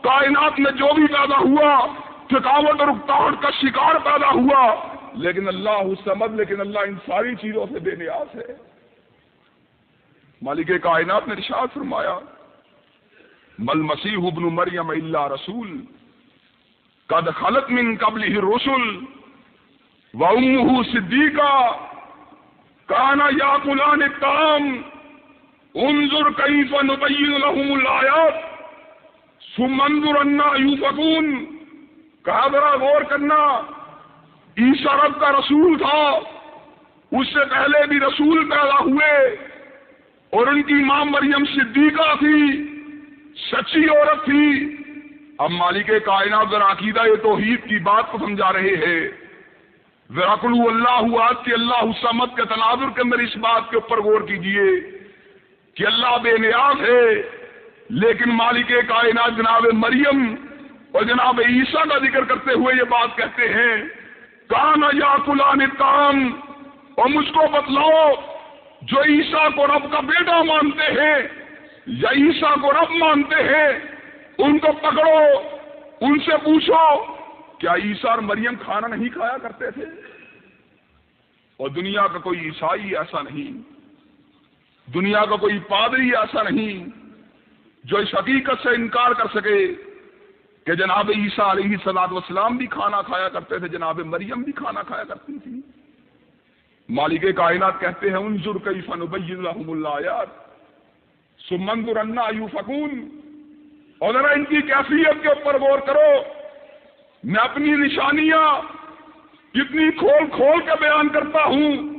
کائنات میں جو بھی پیدا ہوا تھکاوٹ اور اکتاہٹ کا شکار پیدا ہوا، لیکن اللہ الصمد، لیکن اللہ ان ساری چیزوں سے بے نیاز ہے۔ مالک کائنات نے ارشاد فرمایا مل مسیح ابن مریم الا رسول قد خلت من قبلہ الرسل وامہ صدیقہ کانا یاکلان الطعام انظر کیف نبین لہم الآیات ثم انظر انا یؤفکون۔ کہا ذرا غور کرنا، عیسیٰ رب کا رسول تھا، اس سے پہلے بھی رسول پیدا ہوئے، اور ان کی ماں مریم صدیقہ تھی، سچی عورت تھی۔ اب مالک کائنات ذرا عقیدہ توحید کی بات کو سمجھا رہے ہیں، ذرا قل هو اللہ احد کے اللہ الصمد کے تناظر کے اندر اس بات کے اوپر غور کیجئے کہ اللہ بے نیاز ہے، لیکن مالک کائنات جناب مریم اور جناب عیسیٰ کا ذکر کرتے ہوئے یہ بات کہتے ہیں کانا یاکلان الطعام، اور مجھ کو بتلاؤ جو عیسیٰ کو رب کا بیٹا مانتے ہیں یا عیسیٰ کو رب مانتے ہیں ان کو پکڑو، ان سے پوچھو کیا عیسیٰ اور مریم کھانا نہیں کھایا کرتے تھے؟ اور دنیا کا کوئی عیسائی ایسا نہیں، دنیا کا کوئی پادری ایسا نہیں جو اس حقیقت سے انکار کر سکے کہ جناب عیسیٰ علیہ الصلوۃ والسلام بھی کھانا کھایا کرتے تھے، جناب مریم بھی کھانا کھایا کرتی تھی۔ مالک کائنات کہتے ہیں انظر کیف نبین لہم الآیات ثم انظر انا یؤفکون، اور ذرا ان کی کیفیت کے اوپر غور کرو، میں اپنی نشانیاں کتنی کھول کھول کے بیان کرتا ہوں،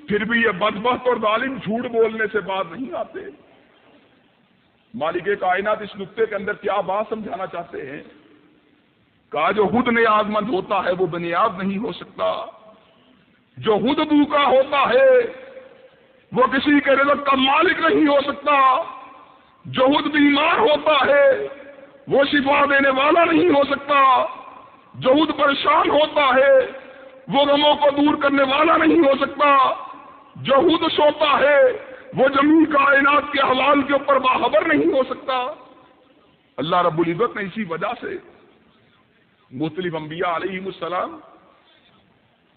پھر بھی یہ بدبخت اور ظالم جھوٹ بولنے سے بات نہیں آتے۔ مالک کائنات اس نقطے کے اندر کیا بات سمجھانا چاہتے ہیں؟ کہا جو خود نیاز مند ہوتا ہے وہ بنیاد نہیں ہو سکتا، جو خود بھوکا ہوتا ہے وہ کسی کے رزق کا مالک نہیں ہو سکتا، جو خود بیمار ہوتا ہے وہ شفا دینے والا نہیں ہو سکتا، جو خود پریشان ہوتا ہے وہ غموں کو دور کرنے والا نہیں ہو سکتا، جو خود سوتا ہے وہ جمیع کائنات کے احوال کے اوپر باخبر نہیں ہو سکتا۔ اللہ رب العزت نے اسی وجہ سے مختلف انبیاء علیہم السلام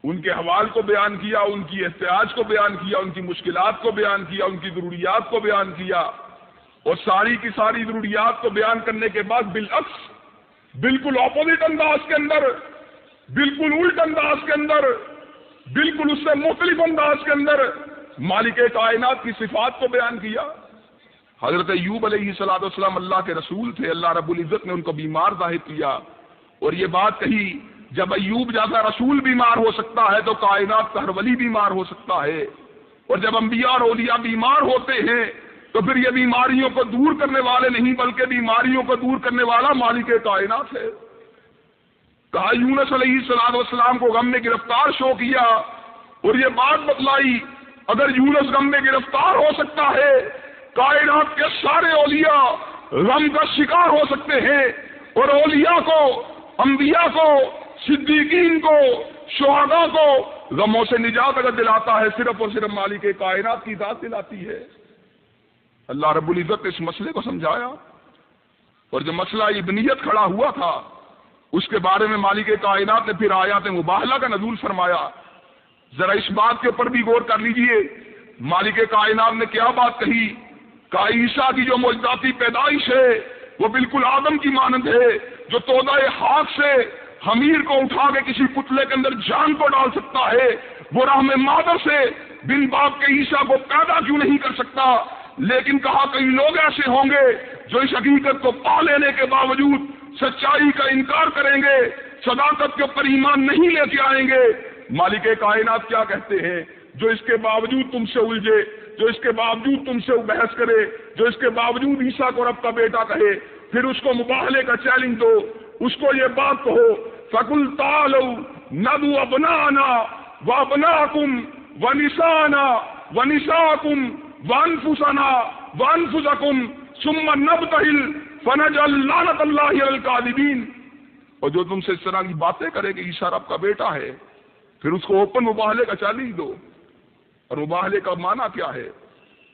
ان کے حوال کو بیان کیا، ان کی احتیاج کو بیان کیا، ان کی مشکلات کو بیان کیا، ان کی ضروریات کو بیان کیا، اور ساری کی ساری ضروریات کو بیان کرنے کے بعد بالعکس بالکل اپوزٹ انداز کے اندر، بالکل الٹ انداز کے اندر، بالکل اس سے مختلف انداز کے اندر مالک کائنات کی صفات کو بیان کیا۔ حضرت ایوب علیہ الصلوۃ والسلام اللہ کے رسول تھے، اللہ رب العزت نے ان کو بیمار ظاہر کیا اور یہ بات کہی جب ایوب جیسا رسول بیمار ہو سکتا ہے تو کائنات کا ہر ولی بیمار ہو سکتا ہے، اور جب انبیاء اور اولیاء بیمار ہوتے ہیں تو پھر یہ بیماریوں کو دور کرنے والے نہیں بلکہ بیماریوں کو دور کرنے والا مالک کائنات ہے۔ کہا یونس علیہ الصلوۃ والسلام کو غم میں گرفتار شو کیا اور یہ بات بتلائی اگر یونس غم میں گرفتار ہو سکتا ہے کائنات کے سارے اولیاء غم کا شکار ہو سکتے ہیں، اور اولیاء کو، انبیاء کو، صدیقین کو، شہداء کو غموں سے نجات اگر دلاتا ہے صرف اور صرف مالک کائنات کی ذات دلاتی ہے۔ اللہ رب العزت نے اس مسئلے کو سمجھایا، اور جب مسئلہ ابنیت کھڑا ہوا تھا اس کے بارے میں مالک کائنات نے پھر آیات مباہلہ کا نزول فرمایا۔ ذرا اس بات کے اوپر بھی غور کر لیجئے، مالک کائنات نے کیا بات کہی کہ عیسیٰ کی جو معجزاتی پیدائش ہے وہ بالکل آدم کی مانند ہے، جو تودہ ہاتھ سے حمیر کو اٹھا کے کسی پتلے کے اندر جان کو ڈال سکتا ہے، وہ رحم مادر سے بن باپ کے عیسیٰ کو پیدا کیوں نہیں کر سکتا؟ لیکن کہا کئی لوگ ایسے ہوں گے جو اس حقیقت کو پا لینے کے باوجود سچائی کا انکار کریں گے، صداقت کے اوپر ایمان نہیں لے کے آئیں گے۔ مالک کائنات کیا کہتے ہیں؟ جو اس کے باوجود تم سے الجھے، جو اس کے باوجود تم سے بحث کرے، جو اس کے باوجود عیسیٰ کو رب کا بیٹا کہے، پھر اس کو مباہلے کا چیلنج دو، اس کو یہ بات کہو فَقُلْ تَعَالَوْا نَدْعُ أَبْنَاءَنَا وَأَبْنَاءَكُمْ وَنِسَاءَنَا وَنِسَاءَكُمْ وَأَنفُسَنَا وَأَنفُسَكُمْ ثُمَّ نَبْتَهِلْ فَنَجْعَلْ لَعْنَةَ اللَّهِ عَلَى الْكَاذِبِينَ۔ اور جو تم سے اس طرح کی باتیں کرے کہ عیسیٰ رب کا بیٹا ہے، پھر اس کو اوپن مباہلے کا چیلنج دو۔ اور مباہلے کا معنی کیا ہے؟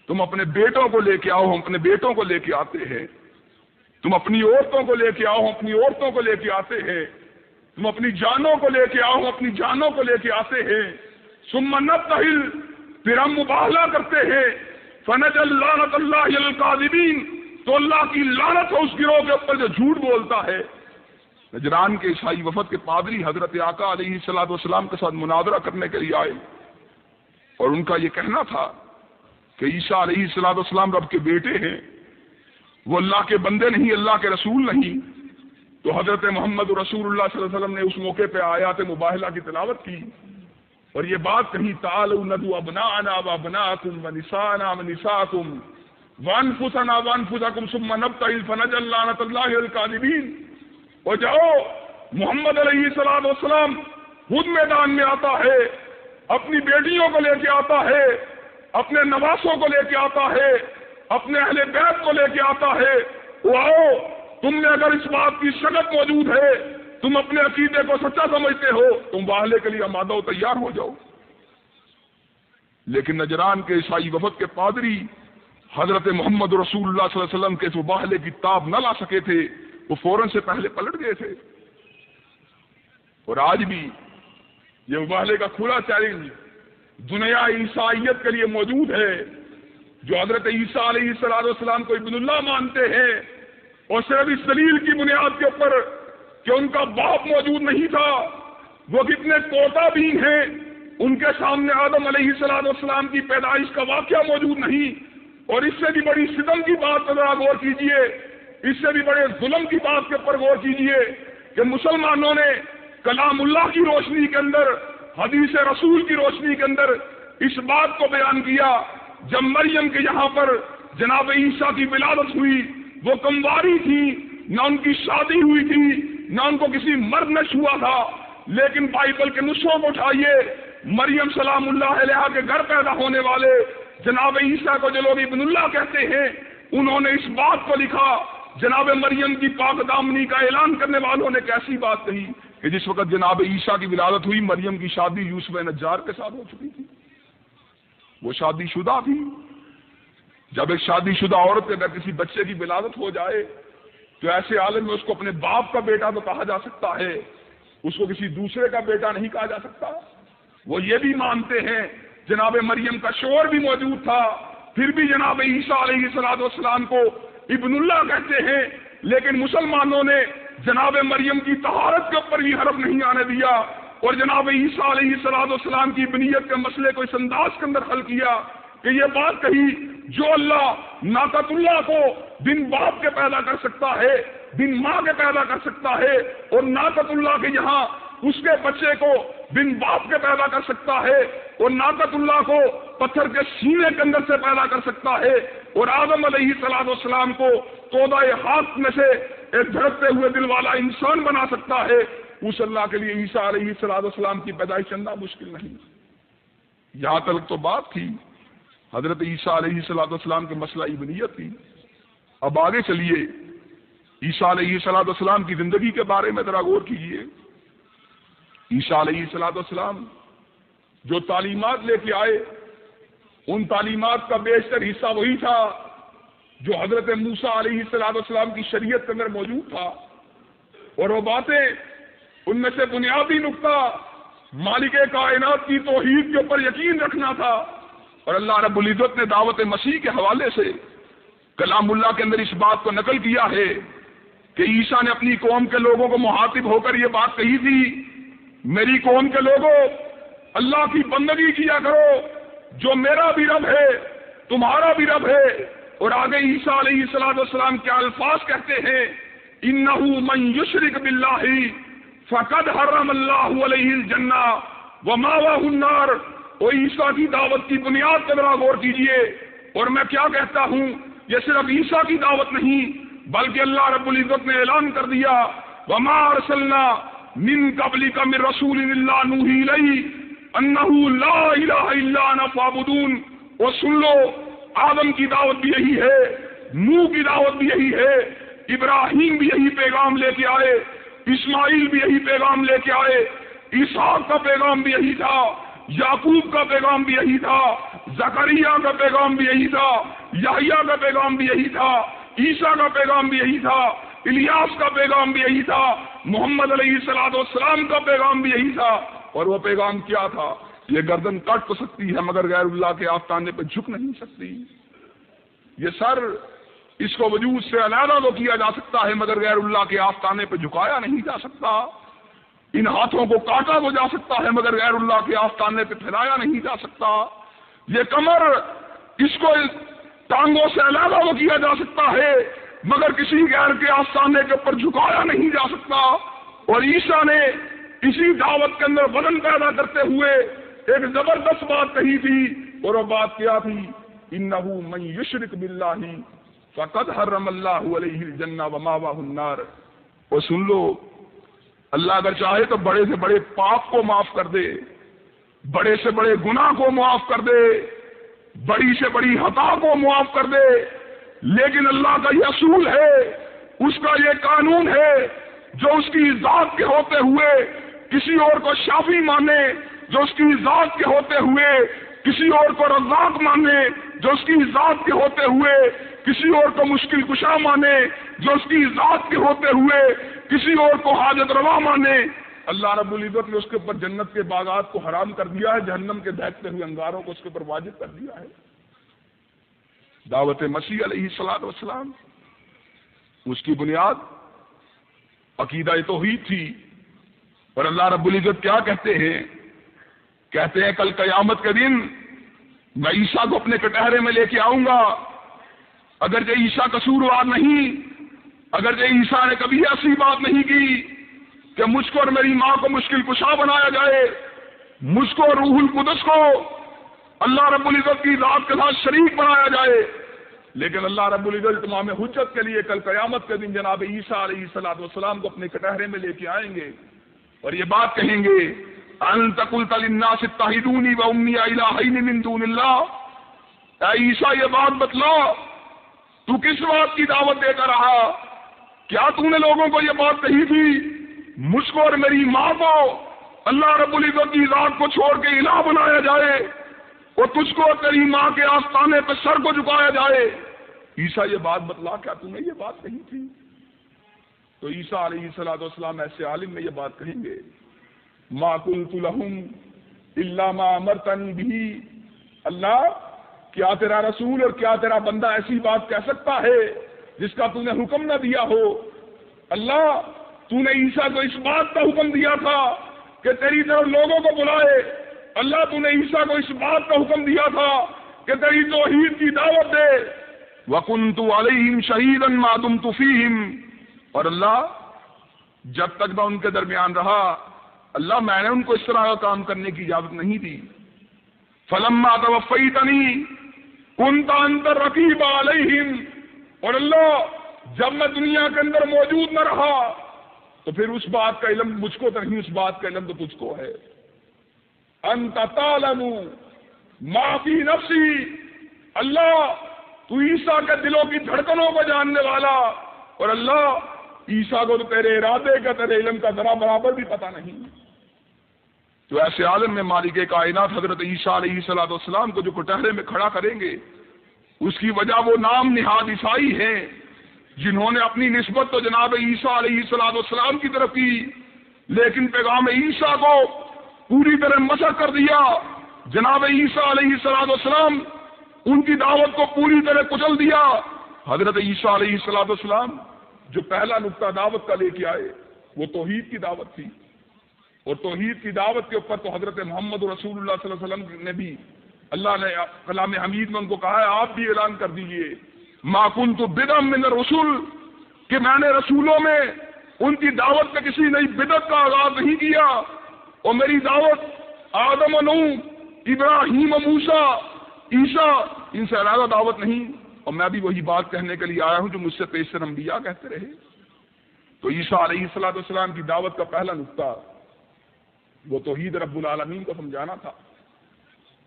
تم اپنے بیٹوں کو لے کے آؤ، ہم اپنے بیٹوں کو لے کے آتے ہیں۔ تم اپنی عورتوں کو لے کے آؤ، ہم اپنی عورتوں کو لے کے آتے ہیں۔ تم اپنی جانوں کو لے کے آؤ، ہم اپنی جانوں کو لے کے آتے ہیں۔ ثم نبتہل، پھر ہم مباہلہ کرتے ہیں۔ فنجعل لعنۃ اللہ علی الکاذبین، تو اللہ کی لعنت ہو اس گروہ کے اوپر جو جھوٹ بولتا ہے۔ نجران کے عیسائی وفد کے پادری حضرت آقا علیہ الصلوۃ والسلام کے ساتھ مناظرہ کرنے کے لیے آئے، اور ان کا یہ کہنا تھا کہ عیسیٰ علیہ الصلوۃ والسلام رب کے بیٹے ہیں، وہ اللہ کے بندے نہیں، اللہ کے رسول نہیں۔ تو حضرت محمد رسول اللہ صلی اللہ علیہ وسلم نے اس موقع پہ آیات مباہلہ کی تلاوت کی اور یہ بات کہی تعالوا ندعو ابناءنا وابناءکم ونساءنا ونساءکم وانفسنا وانفسکم ثم نبتہل فنجعل لعنۃ اللہ علی الکاذبین۔ اور جاؤ، محمد علیہ الصلوۃ والسلام خود میدان میں آتا ہے، اپنی بیٹیوں کو لے کے آتا ہے، اپنے نواسوں کو لے کے آتا ہے، اپنے اہل بیت کو لے کے آتا ہے۔ وہ آؤ، تم میں اگر اس بات کی شگت موجود ہے، تم اپنے عقیدے کو سچا سمجھتے ہو، تم مباہلے کے لیے آمادہ و تیار ہو جاؤ۔ لیکن نجران کے عیسائی وفد کے پادری حضرت محمد رسول اللہ صلی اللہ علیہ وسلم کے اس مباہلے کی تاب نہ لا سکے تھے، وہ فوراً سے پہلے پلٹ گئے تھے۔ اور آج بھی یہ مباہلے کا کھلا چیلنج دنیا عیسائیت کے لیے موجود ہے، جو حضرت عیسیٰ علیہ السلام کو ابن اللہ مانتے ہیں، اور صرف اس دلیل کی بنیاد کے اوپر کہ ان کا باپ موجود نہیں تھا، وہ کتنے کوتا بھی ہیں، ان کے سامنے آدم علیہ السلام کی پیدائش کا واقعہ موجود نہیں۔ اور اس سے بھی بڑی ستم کی بات پر غور کیجئے، اس سے بھی بڑے ظلم کی بات کے اوپر غور کیجئے کہ مسلمانوں نے کلام اللہ کی روشنی کے اندر، حدیث رسول کی روشنی کے اندر اس بات کو بیان کیا، جب مریم کے یہاں پر جناب عیسیٰ کی ولادت ہوئی، وہ کمواری تھی، نہ ان کی شادی ہوئی تھی، نہ ان کو کسی مرد نے چھوا تھا، لیکن بائبل کے نسخوں کو اٹھائیے، مریم سلام اللہ علیہا کے گھر پیدا ہونے والے جناب عیسیٰ کو جو لوگ ابن اللہ کہتے ہیں، انہوں نے اس بات کو لکھا، جناب مریم کی پاک دامنی کا اعلان کرنے والوں نے کیسی بات کہی کہ جس وقت جناب عیسیٰ کی ولادت ہوئی، مریم کی شادی یوسف نجار کے ساتھ ہو چکی تھی، وہ شادی شدہ تھی۔ جب ایک شادی شدہ عورت کے اگر کسی بچے کی ولادت ہو جائے تو ایسے عالم میں اس کو اپنے باپ کا بیٹا تو کہا جا سکتا ہے، اس کو کسی دوسرے کا بیٹا نہیں کہا جا سکتا۔ وہ یہ بھی مانتے ہیں جناب مریم کا شوہر بھی موجود تھا، پھر بھی جناب عیسیٰ علیہ السلام کو ابن اللہ کہتے ہیں، لیکن مسلمانوں نے جناب مریم کی طہارت کے اوپر بھی حرف نہیں آنے دیا، اور جناب عیسیٰ علیہ السلام کی ابنیت کے مسئلے کو اس انداز کے اندر حل کیا کہ یہ بات کہی، جو اللہ ناقۃ اللہ کو بن باپ کے پیدا کر سکتا ہے، بن ماں کے پیدا کر سکتا ہے، اور ناقۃ اللہ کے یہاں اس کے بچے کو بن باپ کے پیدا کر سکتا ہے، اور ناقۃ اللہ کو پتھر کے سینے کے اندر سے پیدا کر سکتا ہے، اور آدم علیہ السلام کو تودہ ہاتھ میں سے ایک دھڑکتے ہوئے دل والا انسان بنا سکتا ہے، اس اللہ کے لیے عیسیٰ علیہ السلام کی پیدائش کرنا مشکل نہیں۔ یہاں تک تو بات تھی حضرت عیسیٰ علیہ السلام کے مسئلہ ابنیت تھی. اب آگے چلیے عیسیٰ علیہ السلام کی زندگی کے بارے میں ذرا غور کیجیے. عیسیٰ علیہ السلام جو تعلیمات لے کے آئے ان تعلیمات کا بیشتر حصہ وہی تھا جو حضرت موسیٰ علیہ السلام کی شریعت کے اندر موجود تھا. اور وہ باتیں ان میں سے بنیادی نقطہ مالک کائنات کی توحید کے اوپر یقین رکھنا تھا. اور اللہ رب العزت نے دعوت مسیح کے حوالے سے کلام اللہ کے اندر اس بات کو نقل کیا ہے کہ عیسیٰ نے اپنی قوم کے لوگوں کو مخاطب ہو کر یہ بات کہی تھی، میری قوم کے لوگوں اللہ کی بندگی کیا کرو جو میرا بھی رب ہے تمہارا بھی رب ہے. اور آگے عیسیٰ علیہ السلام کے الفاظ کہتے ہیں انہ من یشرک باللہ فقد حرم اللہ علیہ الجنہ ومأواہ النار. اور عیسیٰ کی دعوت کی بنیاد پر ذرا غور کیجیے. اور میں کیا کہتا ہوں، یہ صرف عیسیٰ کی دعوت نہیں بلکہ اللہ رب العزت نے اعلان کر دیا وما ارسلنا من قبلک من رسول الا نوحی الیہ انہ لا الہ الا انا فاعبدون. اور سن لو، آدم کی دعوت بھی یہی ہے، نوح کی دعوت بھی یہی ہے، ابراہیم بھی یہی پیغام لے کے آئے، اسماعیل بھی یہی پیغام لے کے آئے، اسحاق کا پیغام بھی یہی تھا، یعقوب کا پیغام بھی یہی تھا، زکریا کا پیغام بھی یہی تھا، یحییٰ کا پیغام بھی یہی تھا، عیسیٰ کا پیغام بھی یہی تھا، الیاس کا پیغام بھی یہی تھا، محمد علیہ السلام کا پیغام بھی یہی تھا. اور وہ پیغام کیا تھا؟ یہ گردن کاٹ تو سکتی ہے مگر غیر اللہ کے آستانے پہ جھک نہیں سکتی. یہ سر اس کو وجود سے علیحدہ تو کیا جا سکتا ہے مگر غیر اللہ کے آستانے پہ جھکایا نہیں جا سکتا. ان ہاتھوں کو کاٹا تو جا سکتا ہے مگر غیر اللہ کے آستانے پہ پھیلایا نہیں جا سکتا. یہ کمر اس کو ٹانگوں سے علیحدہ تو کیا جا سکتا ہے مگر کسی غیر کے آستانے کے اوپر جھکایا نہیں جا سکتا. اور عیسیٰ نے اسی دعوت کے اندر وزن پیدا کرتے ہوئے ایک زبردست بات کہی تھی. اور وہ بات کیا تھی؟ انہ من یشرک باللہ فقد حرم اللہ علیہ الجنہ ومأواہ النار. اور سن لو، اللہ اگر چاہے تو بڑے سے بڑے پاپ کو معاف کر دے، بڑے سے بڑے گناہ کو معاف کر دے، بڑی سے بڑی خطا کو معاف کر دے. لیکن اللہ کا یہ اصول ہے، اس کا یہ قانون ہے، جو اس کی ذات کے ہوتے ہوئے کسی اور کو شافی مانے، جو اس کی ذات کے ہوتے ہوئے کسی اور کو رزاق مانے، جو اس کی ذات کے ہوتے ہوئے کسی اور کو مشکل کشا مانے، جو اس کی ذات کے ہوتے ہوئے کسی اور کو حاجت روا مانے، اللہ رب العزت نے اس کے اوپر جنت کے باغات کو حرام کر دیا ہے، جہنم کے دہتے ہوئے انگاروں کو اس کے اوپر واجب کر دیا ہے. دعوت مسیح علیہ السلام اس کی بنیاد عقیدہ توحید تھی. اور اللہ رب العزت کیا کہتے ہیں؟ کہتے ہیں کل قیامت کے دن میں عیسیٰ کو اپنے کٹہرے میں لے کے آؤں گا. اگر جو عیسیٰ قصوروار نہیں، اگر جو عیسیٰ نے کبھی ایسی بات نہیں کی کہ مجھ کو اور میری ماں کو مشکل کشا بنایا جائے، مجھ کو روح القدس کو اللہ رب العزت کی ذات کے ساتھ شریک بنایا جائے، لیکن اللہ رب العزت تمام حجت کے لیے کل قیامت کے دن جناب عیسیٰ علیہ السلام کو اپنے کٹہرے میں لے کے آئیں گے اور یہ بات کہیں گے انت قلت للناس اتخذونی وامي الہین من دون اللہ. اے عیسیٰ یہ بات بتلا، تو کس بات کی دعوت دے کر رہا؟ کیا تو نے لوگوں کو یہ بات کہی تھی مجھ کو اور میری ماں کو اللہ رب العزت کی ذات کو چھوڑ کے الہ بنایا جائے اور تجھ کو تیری ماں کے آستانے پہ سر کو جھکایا جائے؟ عیسیٰ یہ بات بتلا، کیا تم نے یہ بات کہی تھی؟ تو عیسیٰ علیہ السلام ایسے عالم میں یہ بات کہیں گے ما قلت لهم الا ما امرتنی به. اللہ، کیا تیرا رسول اور کیا تیرا بندہ ایسی بات کہہ سکتا ہے جس کا تو نے حکم نہ دیا ہو؟ اللہ، تو نے عیسیٰ کو اس بات کا حکم دیا تھا کہ تیری طرف لوگوں کو بلائے. اللہ، تو نے عیسیٰ کو اس بات کا حکم دیا تھا کہ تیری توحید کی دعوت دے. وَكُنْتُ عَلَيْهِمْ شَهِيدًا مَا دُمْتُ فِيهِمْ. اور اللہ، جب تک میں ان کے درمیان رہا، اللہ میں نے ان کو اس طرح کا کام کرنے کی اجازت نہیں دی. فَلَمَّا تَوَفَّيْتَنِي كُنْتَ أَنْتَ الرَّقِيبَ عَلَيْهِمْ. اور اللہ، جب میں دنیا کے اندر موجود نہ رہا تو پھر اس بات کا علم مجھ کو تو نہیں، اس بات کا علم تو تجھ کو ہے. أَنْتَ تَعْلَمُ مَا فِي نَفْسِي اللہ تو عیسیٰ کے دلوں کی دھڑکنوں کو جاننے والا، اور اللہ عیسیٰ کو تو تیرے ارادے کا، تیرے علم کا ذرا برابر بھی پتہ نہیں۔ تو ایسے عالم میں مالک کائنات حضرت عیسیٰ علیہ السلام کو جو کٹہرے میں کھڑا کریں گے، اس کی وجہ وہ نام نہاد عیسائی ہیں جنہوں نے اپنی نسبت تو جناب عیسیٰ علیہ السلام کی طرف کی، لیکن پیغام عیسیٰ کو پوری طرح مسخ کر دیا۔ جناب عیسیٰ علیہ السلام ان کی دعوت کو پوری طرح کچل دیا۔ حضرت عیسیٰ علیہ السلام جو پہلا نقطہ دعوت کا لے کے آئے وہ توحید کی دعوت تھی، اور توحید کی دعوت کے اوپر تو حضرت محمد رسول اللہ صلی اللہ علیہ وسلم نے بھی، اللہ نے کلام حمید میں ان کو کہا ہے آپ بھی اعلان کر دیجئے ما کنت بدعا من الرسل، کہ میں نے رسولوں میں ان کی دعوت کا کسی نئی بدعت کا آغاز نہیں کیا، اور میری دعوت آدم و نوح، ابراہیم و موسیٰ، عیسیٰ، ان سے علیحدہ دعوت نہیں، اور میں بھی وہی بات کہنے کے لیے آیا ہوں جو مجھ سے پیشتر انبیاء کہتے رہے۔ تو عیسیٰ علیہ السلام کی دعوت کا پہلا نقطہ وہ توحید رب العالمین کو سمجھانا تھا۔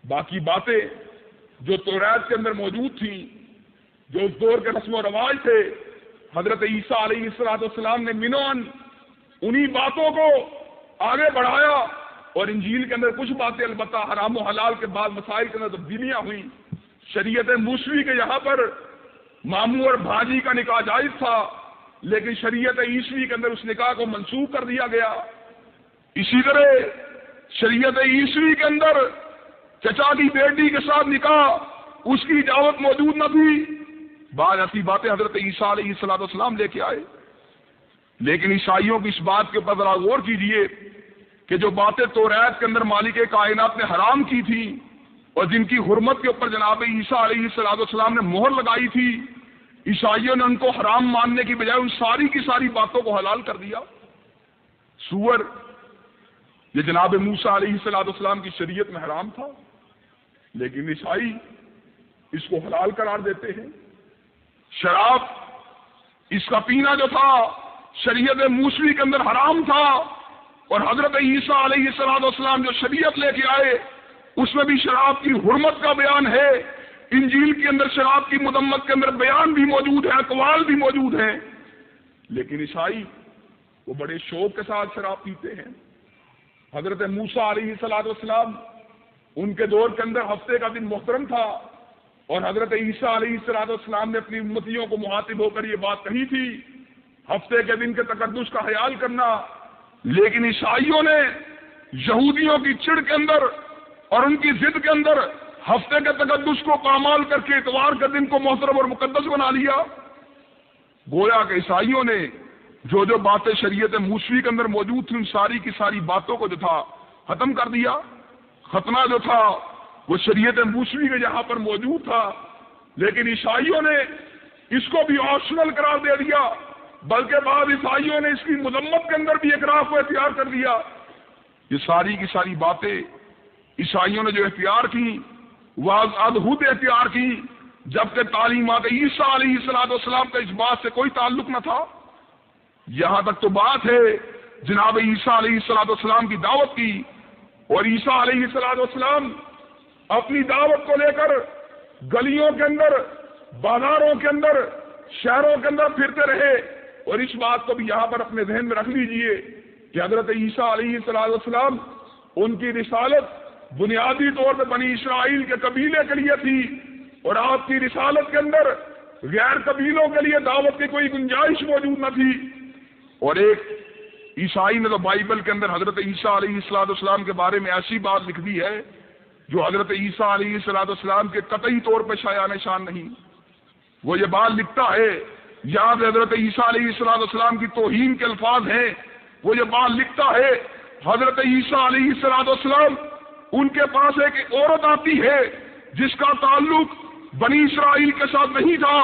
باقی باتیں جو توریت کے اندر موجود تھیں، جو اس دور کے رسم و رواج تھے، حضرت عیسیٰ علیہ السلام نے منوان انہی باتوں کو آگے بڑھایا، اور انجیل کے اندر کچھ باتیں البتہ حرام و حلال کے بعد مسائل کے اندر تبدیلیاں ہوئیں۔ شریعت موسوی کے یہاں پر ماموں اور بھاجی کا نکاح جائز تھا، لیکن شریعت عیسوی کے اندر اس نکاح کو منسوخ کر دیا گیا۔ اسی طرح شریعت عیسوی کے اندر چچا کی بیٹی کے ساتھ نکاح اس کی اجازت موجود نہ تھی۔ بعض ایسی باتیں حضرت عیسیٰ علیہ السلام لے کے آئے، لیکن عیسائیوں کی اس بات کے اوپر ذرا غور کیجئے کہ جو باتیں توریت کے اندر مالک کائنات نے حرام کی تھی، اور جن کی حرمت کے اوپر جناب عیسیٰ علیہ السلام نے مہر لگائی تھی، عیسائیوں نے ان کو حرام ماننے کی بجائے ان ساری کی ساری باتوں کو حلال کر دیا۔ سور یہ جناب موسیٰ علیہ السلام کی شریعت میں حرام تھا، لیکن عیسائی اس کو حلال قرار دیتے ہیں۔ شراب اس کا پینا جو تھا شریعت موسوی کے اندر حرام تھا، اور حضرت عیسیٰ علیہ السلام جو شریعت لے کے آئے اس میں بھی شراب کی حرمت کا بیان ہے۔ انجیل کے اندر شراب کی مذمت کے اندر بیان بھی موجود ہے، اقوال بھی موجود ہیں، لیکن عیسائی وہ بڑے شوق کے ساتھ شراب پیتے ہیں۔ حضرت موسیٰ علیہ السلام ان کے دور کے اندر ہفتے کا دن محترم تھا، اور حضرت عیسیٰ علیہ السلام نے اپنی امتیوں کو مخاطب ہو کر یہ بات کہی تھی، ہفتے کے دن کے تقدس کا خیال کرنا۔ لیکن عیسائیوں نے یہودیوں کی چڑ کے اندر اور ان کی ضد کے اندر ہفتے کے تقدس کو پامال کر کے اتوار کے دن کو محترم اور مقدس بنا لیا۔ گویا کہ عیسائیوں نے جو جو باتیں شریعت موسوی کے اندر موجود تھیں ان ساری کی ساری باتوں کو جو تھا ختم کر دیا۔ ختنہ جو تھا وہ شریعت موسوی کے یہاں پر موجود تھا، لیکن عیسائیوں نے اس کو بھی آپشنل قرار دے دیا، بلکہ بعض عیسائیوں نے اس کی مذمت کے اندر بھی اقرار کو اختیار کر دیا۔ یہ ساری کی ساری باتیں عیسائیوں نے جو اختیار کی وہ ادھوت اختیار کی، جبکہ تعلیمات عیسیٰ علیہ السلام کا اس بات سے کوئی تعلق نہ تھا۔ یہاں تک تو بات ہے جناب عیسیٰ علیہ السلام کی دعوت کی، اور عیسیٰ علیہ السلام اپنی دعوت کو لے کر گلیوں کے اندر، بازاروں کے اندر، شہروں کے اندر پھرتے رہے۔ اور اس بات کو بھی یہاں پر اپنے ذہن میں رکھ لیجئے کہ حضرت عیسیٰ علیہ السلام ان کی رسالت بنیادی طور پہ بنی اسرائیل کے قبیلے کے لیے تھی، اور آپ کی رسالت کے اندر غیر قبیلوں کے لیے دعوت کی کوئی گنجائش موجود نہ تھی۔ اور ایک عیسائی نے تو بائبل کے اندر حضرت عیسیٰ علیہ السلام کے بارے میں ایسی بات لکھ دی ہے جو حضرت عیسیٰ علیہ السلام کے قطعی طور پہ شایع نشان نہیں۔ وہ یہ بات لکھتا ہے، یہاں پہ حضرت عیسیٰ علیہ السلام کی توہین کے الفاظ ہیں، وہ یہ بات لکھتا ہے حضرت عیسیٰ علیہ السلام ان کے پاس ایک عورت آتی ہے جس کا تعلق بنی اسرائیل کے ساتھ نہیں تھا،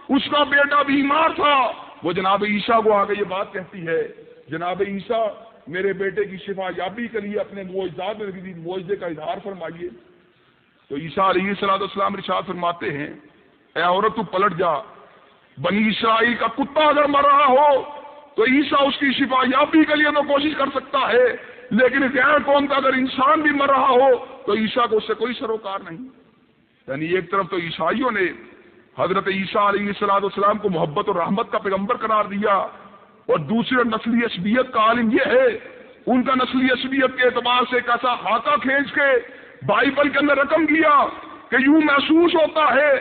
اس کا بیٹا بیمار تھا، وہ جناب عیسیٰ کو آگے یہ بات کہتی ہے، جناب عیسیٰ میرے بیٹے کی شفا یابی کے لیے اپنے معجزے کا اظہار فرمائیے۔ تو عیسیٰ علیہ السلام ارشاد فرماتے ہیں، اے عورت تو پلٹ جا، بنی اسرائیل کا کتا اگر مر رہا ہو تو عیسیٰ اس کی شفا یابی کے لیے تو کوشش کر سکتا ہے، لیکن غیر قوم کا اگر انسان بھی مر رہا ہو تو عیسیٰ کو اس سے کوئی سروکار نہیں۔ یعنی ایک طرف تو عیسائیوں نے حضرت عیسیٰ علیہ السلام کو محبت اور رحمت کا پیغمبر قرار دیا، اور دوسرے نسلی عصبیت کا عالم یہ ہے، ان کا نسلی عصبیت کے اعتبار سے ایک ایسا خاکہ کھینچ کے بائبل کے اندر رقم کیا کہ یوں محسوس ہوتا ہے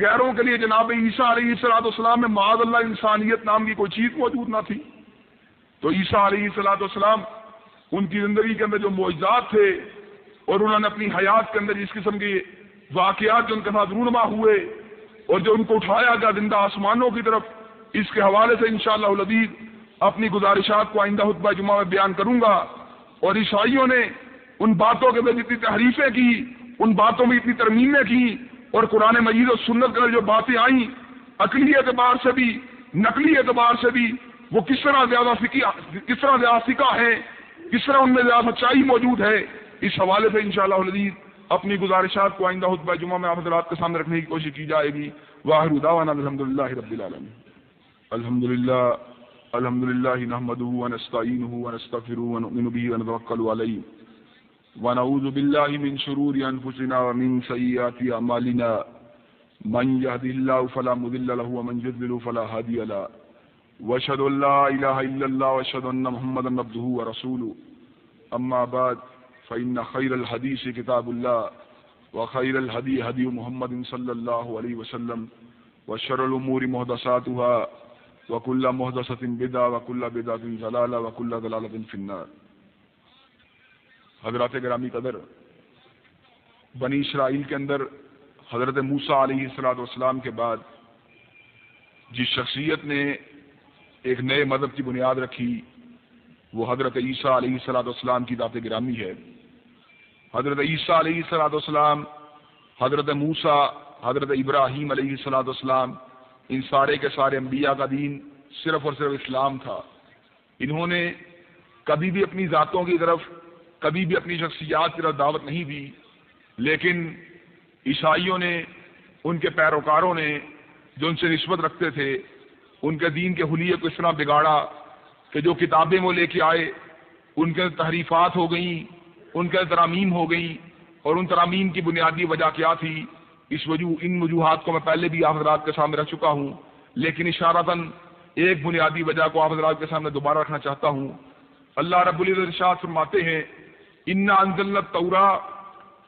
غیروں کے لیے جناب عیسیٰ علیہ السلام میں معاذ اللہ انسانیت نام کی کوئی چیز موجود نہ تھی۔ تو عیسیٰ علیہ السلام ان کی زندگی کے اندر جو معجزات تھے اور انہوں نے اپنی حیات کے اندر اس قسم کے واقعات جو ان کے ساتھ رونما ہوئے اور جو ان کو اٹھایا گیا زندہ آسمانوں کی طرف، اس کے حوالے سے انشاءاللہ العزیز اپنی گزارشات کو آئندہ خطبہ جمعہ میں بیان کروں گا۔ اور عیسائیوں نے ان باتوں کے اندر جتنی تحریفیں کی، ان باتوں میں اتنی ترمیمیں کی، اور قرآن مجید اور سنت کے جو باتیں آئیں عقلی اعتبار سے بھی نقلی اعتبار سے بھی وہ کس طرح زیادہ فقہ ہے، کس طرح ان میں زیادہ سچائی موجود ہے، اس حوالے سے انشاءاللہ العزیز اپنی گزارشات کو آئندہ خطبہ جمعہ میں آپ حضرات کے سامنے رکھنے کی کوشش کی جائے گی۔ وآخر دعوانا الحمدللہ رب العالمین۔ الحمدللہ نحمدہ ونستعینہ ونستغفرہ ونؤمن بہ ونتوکل علیہ ونعوذ باللہ من شرور انفسنا ومن سیئات اعمالنا من یهده اللہ فلا مضل له ومن یضلل فلا هادی له واشهد ان لا الہ الا اللہ واشهد ان محمدا عبدہ ورسولہ اما بعد فإن خير الحديث كتاب الله وخير الهدي هدي محمد صلى الله عليه وسلم وشر الأمور محدثاتها وكل محدثة بدعة وكل بدعة ضلالة وكل ضلالة في النار۔ حضرات گرامی قدر، بنی اسرائیل کے اندر حضرت موسیٰ علیہ السلام کے بعد جس شخصیت نے ایک نئے مذہب کی بنیاد رکھی وہ حضرت عیسیٰ علیہ السلام کی ذات گرامی ہے۔ حضرت عیسیٰ علیہ السلام، حضرت موسیٰ، حضرت ابراہیم علیہ السلام، ان سارے کے سارے انبیاء کا دین صرف اور صرف اسلام تھا۔ انہوں نے کبھی بھی اپنی ذاتوں کی طرف، کبھی بھی اپنی شخصیات کی طرف دعوت نہیں دی، لیکن عیسائیوں نے، ان کے پیروکاروں نے جو ان سے نسبت رکھتے تھے، ان کے دین کے حلیے کو اس طرح بگاڑا کہ جو کتابیں وہ لے کے آئے ان کے تحریفات ہو گئیں، ان کے ترامیم ہو گئیں، اور ان ترامیم کی بنیادی وجہ کیا تھی؟ ان وجوہات کو میں پہلے بھی آپ حضرات کے سامنے رکھ چکا ہوں، لیکن اشارتاً ایک بنیادی وجہ کو آپ حضرات کے سامنے دوبارہ رکھنا چاہتا ہوں۔ اللہ رب العزت ارشاد فرماتے ہیں انا انزلنا التوراۃ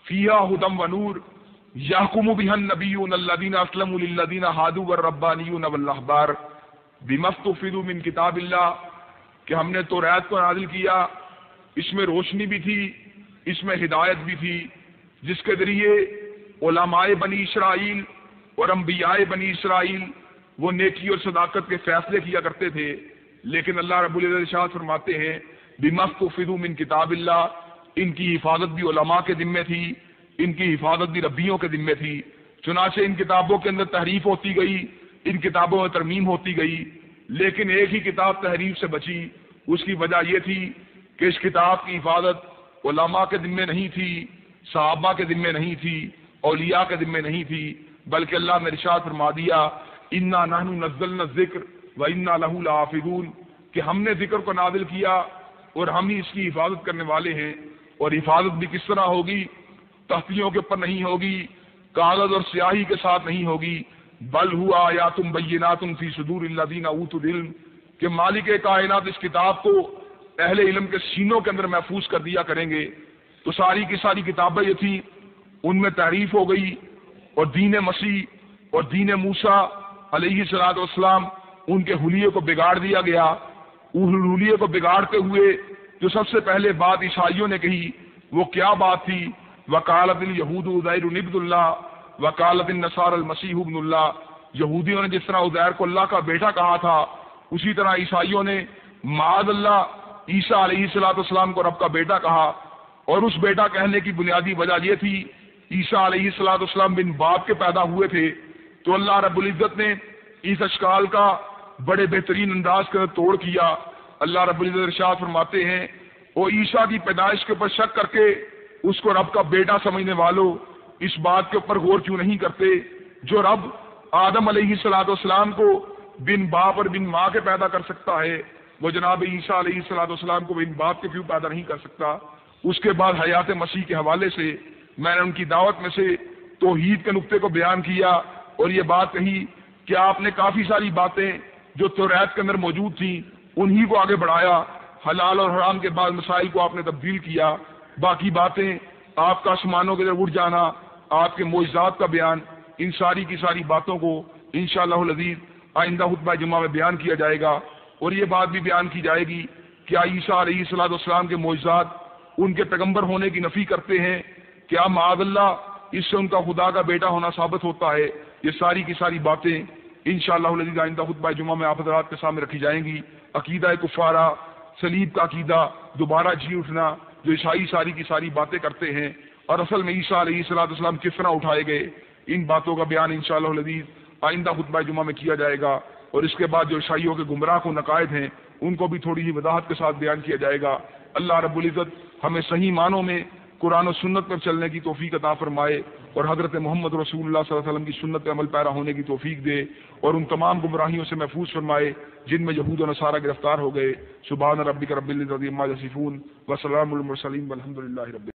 فیہا ھدی ونور یحکم بہا النبیون الذین اسلموا للذین ھادوا والربانیون والاحبار بما استحفظوا من کتاب اللہ، کہ ہم نے توریت کو نازل کیا، اس میں روشنی بھی تھی، اس میں ہدایت بھی تھی، جس کے ذریعے علماء بنی اسرائیل اور انبیاء بنی اسرائیل وہ نیکی اور صداقت کے فیصلے کیا کرتے تھے۔ لیکن اللہ رب العزت ارشاد فرماتے ہیں بما استحفظوا من کتاب اللہ، ان کی حفاظت بھی علماء کے ذمے تھی، ان کی حفاظت بھی ربیوں کے ذمے تھی۔ چنانچہ ان کتابوں کے اندر تحریف ہوتی گئی، ان کتابوں میں ترمیم ہوتی گئی، لیکن ایک ہی کتاب تحریف سے بچی۔ اس کی وجہ یہ تھی کہ اس کتاب کی حفاظت علماء کے ذمے نہیں تھی، صحابہ کے ذمے نہیں تھی، اولیاء کے ذمے نہیں تھی، بلکہ اللہ نے ارشاد فرما دیا انا نحن نزلنا الذکر وانا لہ لحافظون، کہ ہم نے ذکر کو نازل کیا اور ہم ہی اس کی حفاظت کرنے والے ہیں۔ اور حفاظت بھی کس طرح ہوگی؟ تختیوں کے اوپر نہیں ہوگی، کاغذ اور سیاہی کے ساتھ نہیں ہوگی، بل ہوا آیات بینات فی صدور الذین اوتوا العلم، کہ مالک کائنات اس کتاب کو اہل علم کے سینوں کے اندر محفوظ کر دیا کریں گے۔ تو ساری کی ساری کتابیں یہ تھیں، ان میں تحریف ہو گئی، اور دین مسیح اور دین موسیٰ علیہ السلام ان کے حلیے کو بگاڑ دیا گیا۔ اس حلیے کو بگاڑتے ہوئے جو سب سے پہلے بات عیسائیوں نے کہی وہ کیا بات تھی؟ وقالت الیہود عزیر ابن اللہ وقالت النصارى المسیح ابن اللہ۔ یہودیوں نے جس طرح عزیر کو اللہ کا بیٹا کہا تھا، اسی طرح عیسائیوں نے معاذ اللہ عیسیٰ علیہ السلام کو رب کا بیٹا کہا، اور اس بیٹا کہنے کی بنیادی وجہ یہ تھی عیسیٰ علیہ السلام بن باپ کے پیدا ہوئے تھے۔ تو اللہ رب العزت نے اس اشکال کا بڑے بہترین انداز کے توڑ کیا۔ اللہ رب العزت ارشاد فرماتے ہیں وہ عیسیٰ کی پیدائش کے اوپر شک کر کے اس کو رب کا بیٹا سمجھنے والوں اس بات کے اوپر غور کیوں نہیں کرتے جو رب آدم علیہ السلام کو بن باپ اور بن ماں کے پیدا کر سکتا ہے، وہ جناب عیسیٰ علیہ السلام کو بن باپ کے کیوں پیدا نہیں کر سکتا؟ اس کے بعد حیات مسیح کے حوالے سے میں نے ان کی دعوت میں سے توحید کے نقطے کو بیان کیا اور یہ بات کہی کہ آپ نے کافی ساری باتیں جو توریت کے اندر موجود تھیں انہی کو آگے بڑھایا، حلال اور حرام کے بعد مسائل کو آپ نے تبدیل کیا، باقی باتیں آپ کا آسمانوں کے اندر اڑ جانا، آپ کے معجزات کا بیان، ان ساری کی ساری باتوں کو انشاءاللہ العزیز آئندہ خطبہ جمعہ میں بیان کیا جائے گا، اور یہ بات بھی بیان کی جائے گی کہ عیسیٰ علیہ السلام کے معجزات ان کے پیغمبر ہونے کی نفی کرتے ہیں، کیا معاذ اللہ اس سے ان کا خدا کا بیٹا ہونا ثابت ہوتا ہے؟ یہ ساری کی ساری باتیں انشاءاللہ العزیز آئندہ خطبہ جمعہ میں آپ حضرات کے سامنے رکھی جائیں گی۔ عقیدہ کفارہ، صلیب کا عقیدہ، دوبارہ جی اٹھنا، جو عیسائی ساری کی ساری باتیں کرتے ہیں، اور اصل میں عیسیٰ علیہ السلام کس طرح اٹھائے گئے، ان باتوں کا بیان انشاءاللہ العزیز آئندہ خطبہ جمعہ میں کیا جائے گا، اور اس کے بعد جو عیسائیوں کے گمراہ کو نقائد ہیں ان کو بھی تھوڑی سی وضاحت کے ساتھ بیان کیا جائے گا۔ اللہ رب العزت ہمیں صحیح معنوں میں قرآن و سنت پر چلنے کی توفیق عطا فرمائے، اور حضرت محمد رسول اللہ صلی اللہ علیہ وسلم کی سنت پہ عمل پیرا ہونے کی توفیق دے، اور ان تمام گمراہیوں سے محفوظ فرمائے جن میں یہود و نصارہ گرفتار ہو گئے۔ سبحان ربک رب العزت عما یصفون وسلام المرسلین والحمد للہ رب